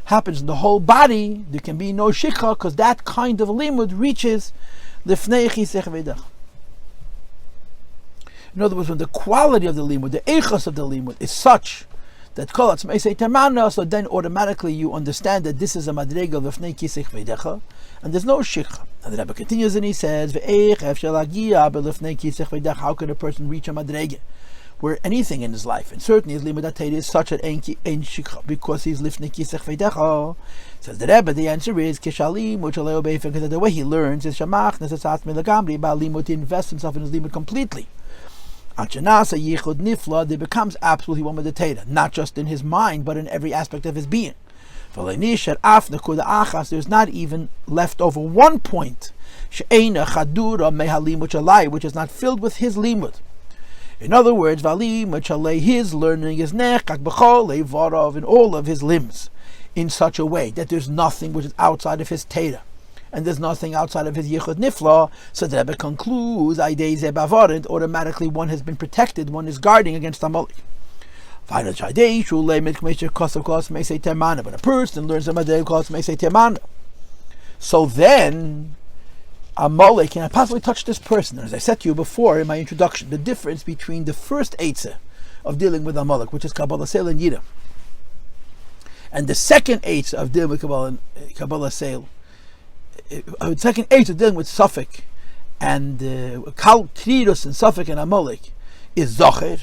Speaker 1: happens in the whole body, there can be no shikha, because that kind of limud reaches lifnei chisech v'decha. In other words, when the quality of the limud, the eichos of the limud is such that kolatz may say Taamarna, so then automatically you understand that this is a madrega of lifnei chisech v'decha, and there's no shikha. And the Rebbe continues and he says, how can a person reach a madrega where anything in his life, and certainly his limud Torah is such that ein shikha, because he's lifnei chisech v'decha? Says the Rebbe, the answer is kishalim, because the way he learns is Samach Vov, to invest himself in his limud completely. It becomes absolutely one with the Torah, not just in his mind, but in every aspect of his being. There's not even left over one point, which is not filled with his limud. In other words, his learning is in all of his limbs, in such a way that there's nothing which is outside of his Torah, and there's nothing outside of his yichud nifla. So the Rebbe concludes, automatically one has been protected, one is guarding against Amalek. But a person learns a madrega may say Taamarna. So then Amalek can possibly touch this person. As I said to you before in my introduction, the difference between the first eitzah of dealing with Amalek, which is Kabalas Ol and Fear, and the second eitzah of dealing with Kabalas Ol, second eitzah of dealing with Suffolk and Kedusha and Suffolk and Amalek, is Zachor.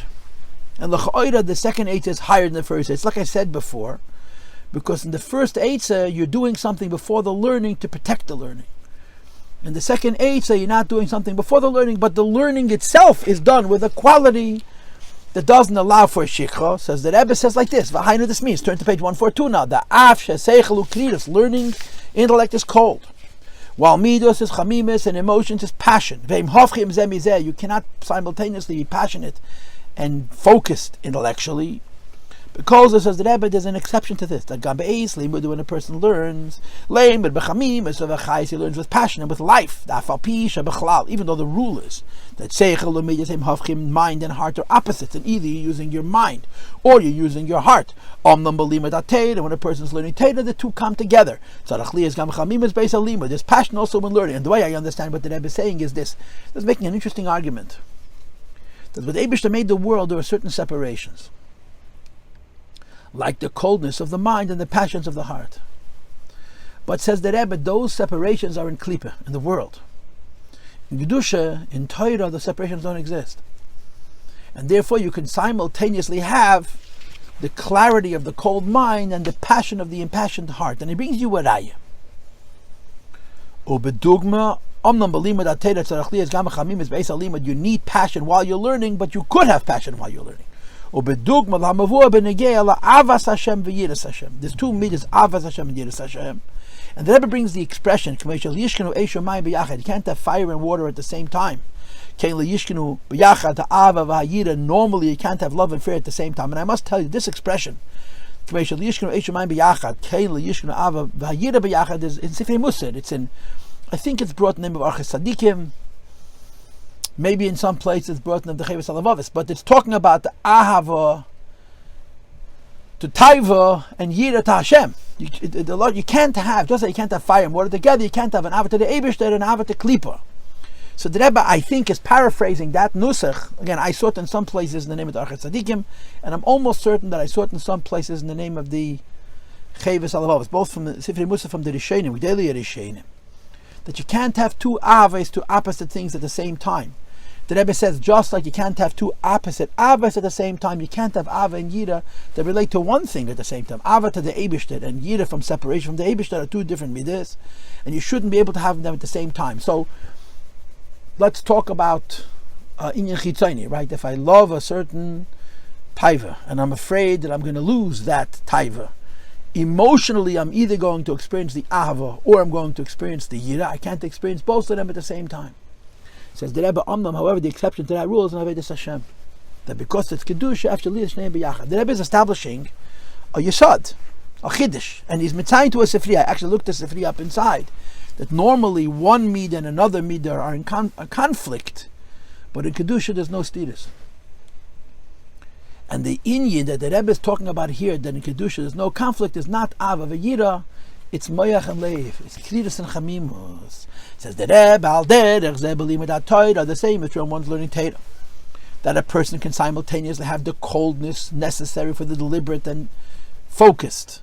Speaker 1: And the second eitzah is higher than the first eitzah. It's like I said before, because in the first eitzah you're doing something before the learning to protect the learning. In the second eitzah you're not doing something before the learning, but the learning itself is done with a quality that doesn't allow for a shikha. Says the Rebbe says like this. V'hainu, this means, turn to page 142 now. The af sheseichel ukridus, learning intellect is cold, while midos is chamimis and emotions is passion. Ve'im hofchim zeh mizeh, you cannot simultaneously be passionate and focused intellectually. Because it says the Rebbe, there's an exception to this. That when a person learns, he learns with passion and with life. Even though the rule is that mind and heart are opposites, and either you're using your mind or you're using your heart. When a person is learning Torah, the two come together. There's passion also when learning. And the way I understand what the Rebbe is saying is this. It's making an interesting argument. That when Eibishter made the world, there were certain separations, like the coldness of the mind and the passions of the heart. But says the Rebbe, those separations are in Klipa, in the world. In Kedusha, in Torah, the separations don't exist. And therefore you can simultaneously have the clarity of the cold mind and the passion of the impassioned heart. And it brings you a raya. You need passion while you're learning, but you could have passion while you're learning. There's two midas, avas Hashem and yiras Hashem. And the Rebbe brings the expression, you can't have fire and water at the same time. Normally you can't have love and fear at the same time. And I must tell you, this expression, is in Sifrei Musar. It's in, I think it's brought in the name of Arches Tzadikim. Maybe in some places it's brought in the Kabalas Ol, but it's talking about the ahava to taiva and yira to Hashem. You can't have, just like you can't have fire and water together, you can't have an ahava to the Eibishter and an ahava to Klipa. So the Rebbe, I think, is paraphrasing that nusach. Again, I saw it in some places in the name of the Archet Tzadikim, and I'm almost certain that I saw it in some places in the name of the Chavos Alavavos, both from the Sifrei Musa, from the Rishonim, Gedolei Rishonim, that you can't have two avos, two opposite things at the same time. The Rebbe says, just like you can't have two opposite avos at the same time, you can't have ava and yira that relate to one thing at the same time. Ava to the Eibishter and yira from separation from the Eibishter are two different midas, and you shouldn't be able to have them at the same time. So let's talk about inyan chitzoni, right? If I love a certain taiva and I'm afraid that I'm going to lose that taiva, emotionally I'm either going to experience the ahava or I'm going to experience the yira. I can't experience both of them at the same time. Says the Rebbe Amnam, however, the exception to that rule is in Avodas Hashem, that because it's Kedusha, after Liyas Shnei B'yachad. The Rebbe is establishing a Yesod, a Chiddush, and he's mitzayin to a Sifriya. I actually looked the Sifriya up inside, that normally one Midah and another Midah are in conflict, but in Kedusha there's no stiris. And the inyan that the Rebbe is talking about here, that in Kedusha there's no conflict, is not Ava V'yira, it's Moyach and Leiv, it's Kridus and Chamimus. Says the Rebbe, Al Derech Zeh B'limud HaTorah, are the same as when one's learning Torah. That a person can simultaneously have the coldness necessary for the deliberate and focused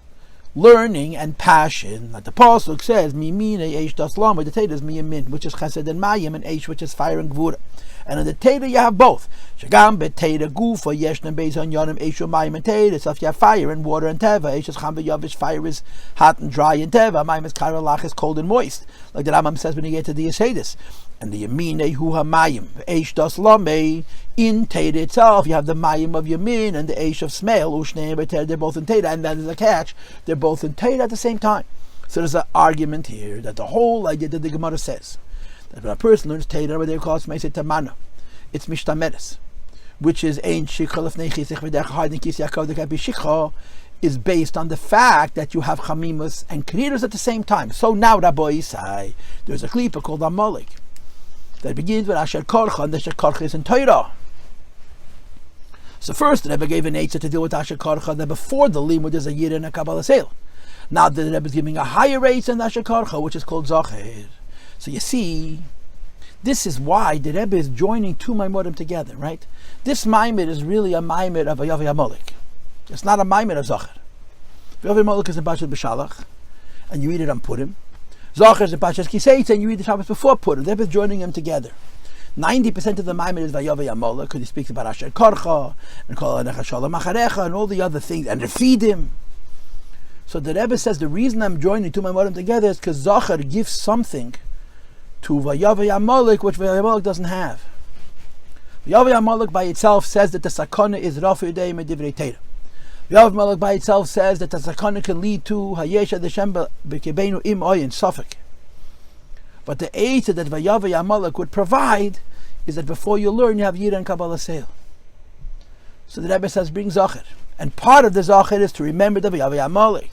Speaker 1: learning and passion. Like the Pasuk says, Mimine Eish Das Lam, the Torah is Miyamin, which is Chesed and Mayim, and Eish, which is fire and Gvura. And in the Torah you have both. Shagam beTorah Gufa Yeshna Beis on Yonim Eishu Mayim and Torah. So if you have fire and water and Teva, Eish is Cham Yavish, fire is hot and dry, and Teva Mayim is Karalach, is cold and moist. Like the Rambam says when you get to the Yeshedis. And the Yamine Hu HaMayim Eish Das Lame, in Torah itself you have the Mayim of Yamin and the Eish of Smel Ushnei beTorah. They're both in Torah, and that is a catch. They're both in Torah at the same time. So there's an argument here that the whole idea that the Gemara says that when a person learns Torah, what they call it, Taamarna, it's Mishtameres, which is Ein Shikha Lefnei Chisich V'derech Hardin Kis Yaakov Dekabi Shikha, is based on the fact that you have Chamimus and Kridus at the same time. So now Rabbi Yisai, there's a klipa called Amalaik that begins with Asher Korcha, and the Asher Korcha is in Torah. So first the Rebbe gave an answer to deal with Asher Korcha, that before the limud there's a Yid and a Kabalas Ol. Now the Rebbe is giving a higher rate than Asher Korcha, which is called Zachor. So you see, this is why the Rebbe is joining two Maimorim together, right? This Maimir is really a Maimir of Vayavo Amalaik. It's not a Maimir of Zachor. Vayavo Amalaik is in Parshas B'Shalach, and you read it on Purim. Zachor is in Parshas Kiseitz, and you read the Shabbos before Purim. The Rebbe is joining them together. 90% of the Maimir is Vayavo Amalaik, because he speaks about Asher Korcha, and Kol Anecha Shalom Acharecha, and all the other things, and Refidim. So the Rebbe says the reason I'm joining two Maimorim together is because Zachor gives something to Vayavo Amalaik, which Vayavo Amalaik doesn't have. Vayavo Amalaik by itself says that the sakana is Rafu Yudei Medivrei Torah. Vayavo Amalaik by itself says that the sakana can lead to Hayesha Deshem B'Kebenu Im Oyin Sofek. But the aid that Vayavo Amalaik would provide is that before you learn, you have Yira and Kabalas Ol. So the Rebbe says, bring Zachor. And part of the Zachor is to remember the Vayavo Amalaik.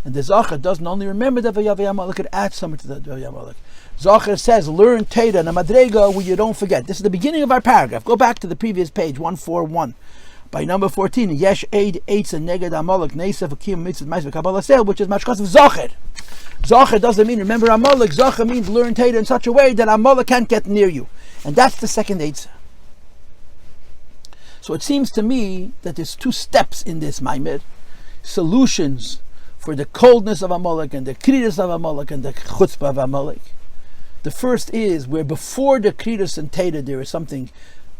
Speaker 1: And the Zachor doesn't only remember the Vayavo Amalaik, it adds something to the Vayavo Amalaik. Zachor says, learn Torah and a Madrega where you don't forget. This is the beginning of our paragraph. Go back to the previous page, 141. By number 14, Yesh Eid Eitza Neged Amalek Neisef Akim Mitzvah Ma'aseh Kabalas Ol, which is mashkas of Zachor. Zachor doesn't mean remember Amalek. Zachor means learn Torah in such a way that Amalek can't get near you. And that's the second Eitza. So it seems to me that there's two steps in this Maimir. Solutions for the coldness of Amalek and the kridus of Amalek and the chutzpah of Amalek. The first is where before the kridus and Torah there is something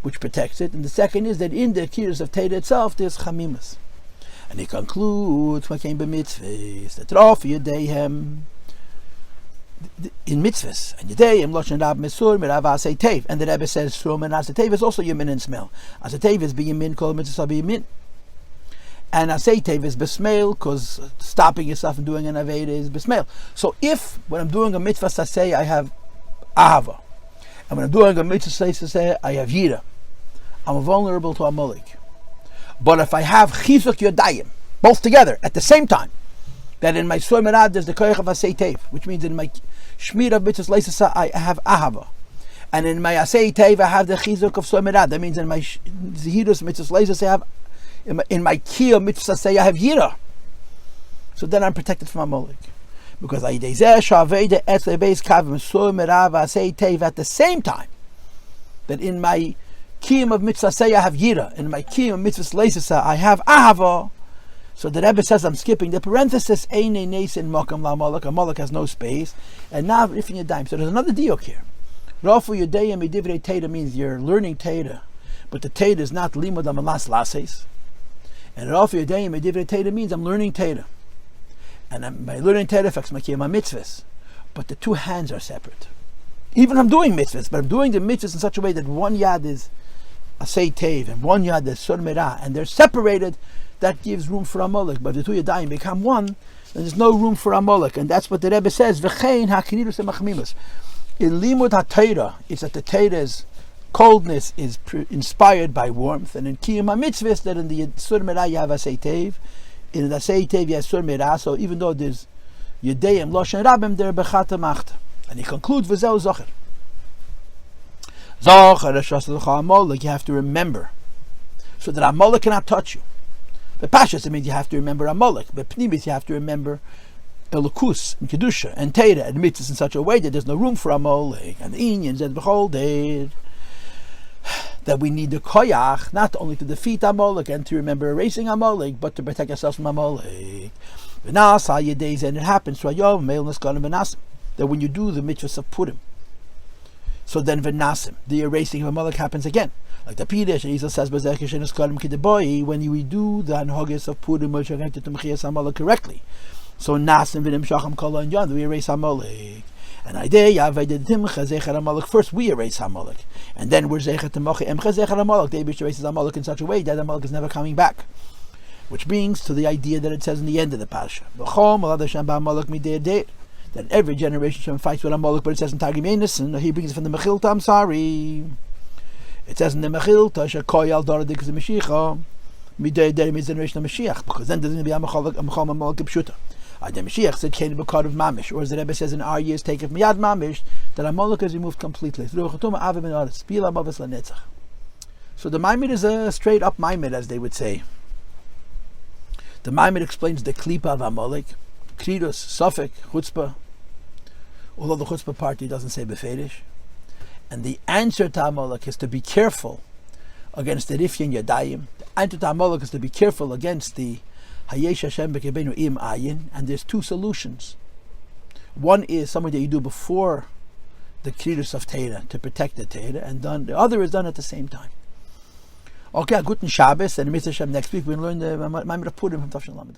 Speaker 1: which protects it, and the second is that in the kridus of Torah itself there's chamimus. And he concludes, what came by mitzvahs, that Rafi Yudeihem in mitzvahs, and Yudeihem Loshen Rab Mesur Mirav Asei Tev, and the Rebbe says Shum and Asei Tev is also Yamin and Smel. Asei Tev is Biyamin Kol Mitzvah Biyamin, and Asei Tev is Besmail, because stopping yourself and doing an Aveda is Besmail. So if when I'm doing a mitzvah Sasei I have Ahava, and when I'm doing a mitzvah Sasei I have Yira, I'm vulnerable to Amalek. But if I have Chizuk Yodayim, both together at the same time, that in my Soimerad there's the Koyach of Asei Tev, which means in my Shmir of Mitzvah Leisasa I have Ahava, and in my Asei Tev I have the Chizuk of Soimerad. That means in my Zihirus Mitzvah Leisasa I have, in my Kiyah Mitzvah Say I have Yira. So then I'm protected from Amalek. Because at the same time that in my kiyum of mitzvah say I have yira, in my kiyum of mitzvah leisasa I have ahava. So the Rebbe says, I'm skipping the parenthesis, Eine Nesin Mokam La Amalek. Amalek has no space. And now if in your dime. So there's another diok here. Rafu Yudayim Edivrei Teda means you're learning Teda, but the Teda is not Limud Amalas Lases. And Rafu Yudayim Edivrei Teda means I'm learning Teda. And my learning Teda affects my kiyum mitzvahs. But the two hands are separate. Even I'm doing mitzvahs, but I'm doing the mitzvahs in such a way that one yad is Asay Tev and one yad is Sur Merah, and they're separated. That gives room for Amalek. But if the two Yadayim become one, then there's no room for Amalek. And that's what the Rebbe says. V'chein ha'kinirus ha'machmimus. In Limud ha'Torah, it's that the Torah's coldness is inspired by warmth. And in Kiyum ha'mitzvahs, that in the Sur Merah you have Asay Tev. In the Asay Tev you have Sur Merah. So even though there's Yadayim, Loshen Rabim, they're Bechata Machta. And he concludes, V'zeu Zachor. Zachor ha'shas l'cha Amalek, you have to remember. So that Amalek cannot touch you. But Parshas, it means you have to remember Amalek. But Pnimis, you have to remember Elokus and Kedusha and Torah and mitzvahs in such a way that there's no room for Amalek. And the Inyan said, behold, that we need the koyach not only to defeat Amalek and to remember erasing Amalek, but to protect ourselves from Amalek. And it happens that when you do the mitzvahs of Purim, so then V'nasim, the erasing of Amalek happens again. Like the Pidesh, Jesus says, when you do the Anhogis of Purim, which are connected to Mechias Amalek correctly. So Nasim V'nim Shacham Kala and Yon, we erase Amalek. And first we erase Amalek. And then we're Zechet Temochi Emcha Zechet Amalek. David erases Amalek in such a way that Amalek is never coming back. Which brings to the idea that it says in the end of the Pasha. That every generation fights with Amalek, but it says in Targum Einison, he brings it from the Mechilta, I'm sorry. It says in the Mechilta, Shekoyal Doradik is the Mashiach, Midei Deri means the generation of Mashiach, because then there's going to be a Mechal Amalek Pshuta. The Mashiach said, Kain B'kar of Mamish, or as the Rebbe says in our years, take it Miyad Mamish, that Amalek is removed completely. So the Maimid is a straight up Maimid, as they would say. The Maimid explains the Klipa of Amalek, Kridus, Suffolk, Chutzpah, although the Chutzpah part he doesn't say Beferish. And the answer to Amalek is to be careful against the Rifyin Yadayim. The answer to Amalek is to be careful against the Hayesh Hashem b'Kebenu im Ayin. And there's two solutions. One is something that you do before the Kridus of Torah to protect the Torah, and the other is done at the same time. Okay, Guten Shabbos, and Mr. Hashem next week we'll learn the Ma'amar of Purim from Tafshin Lamed.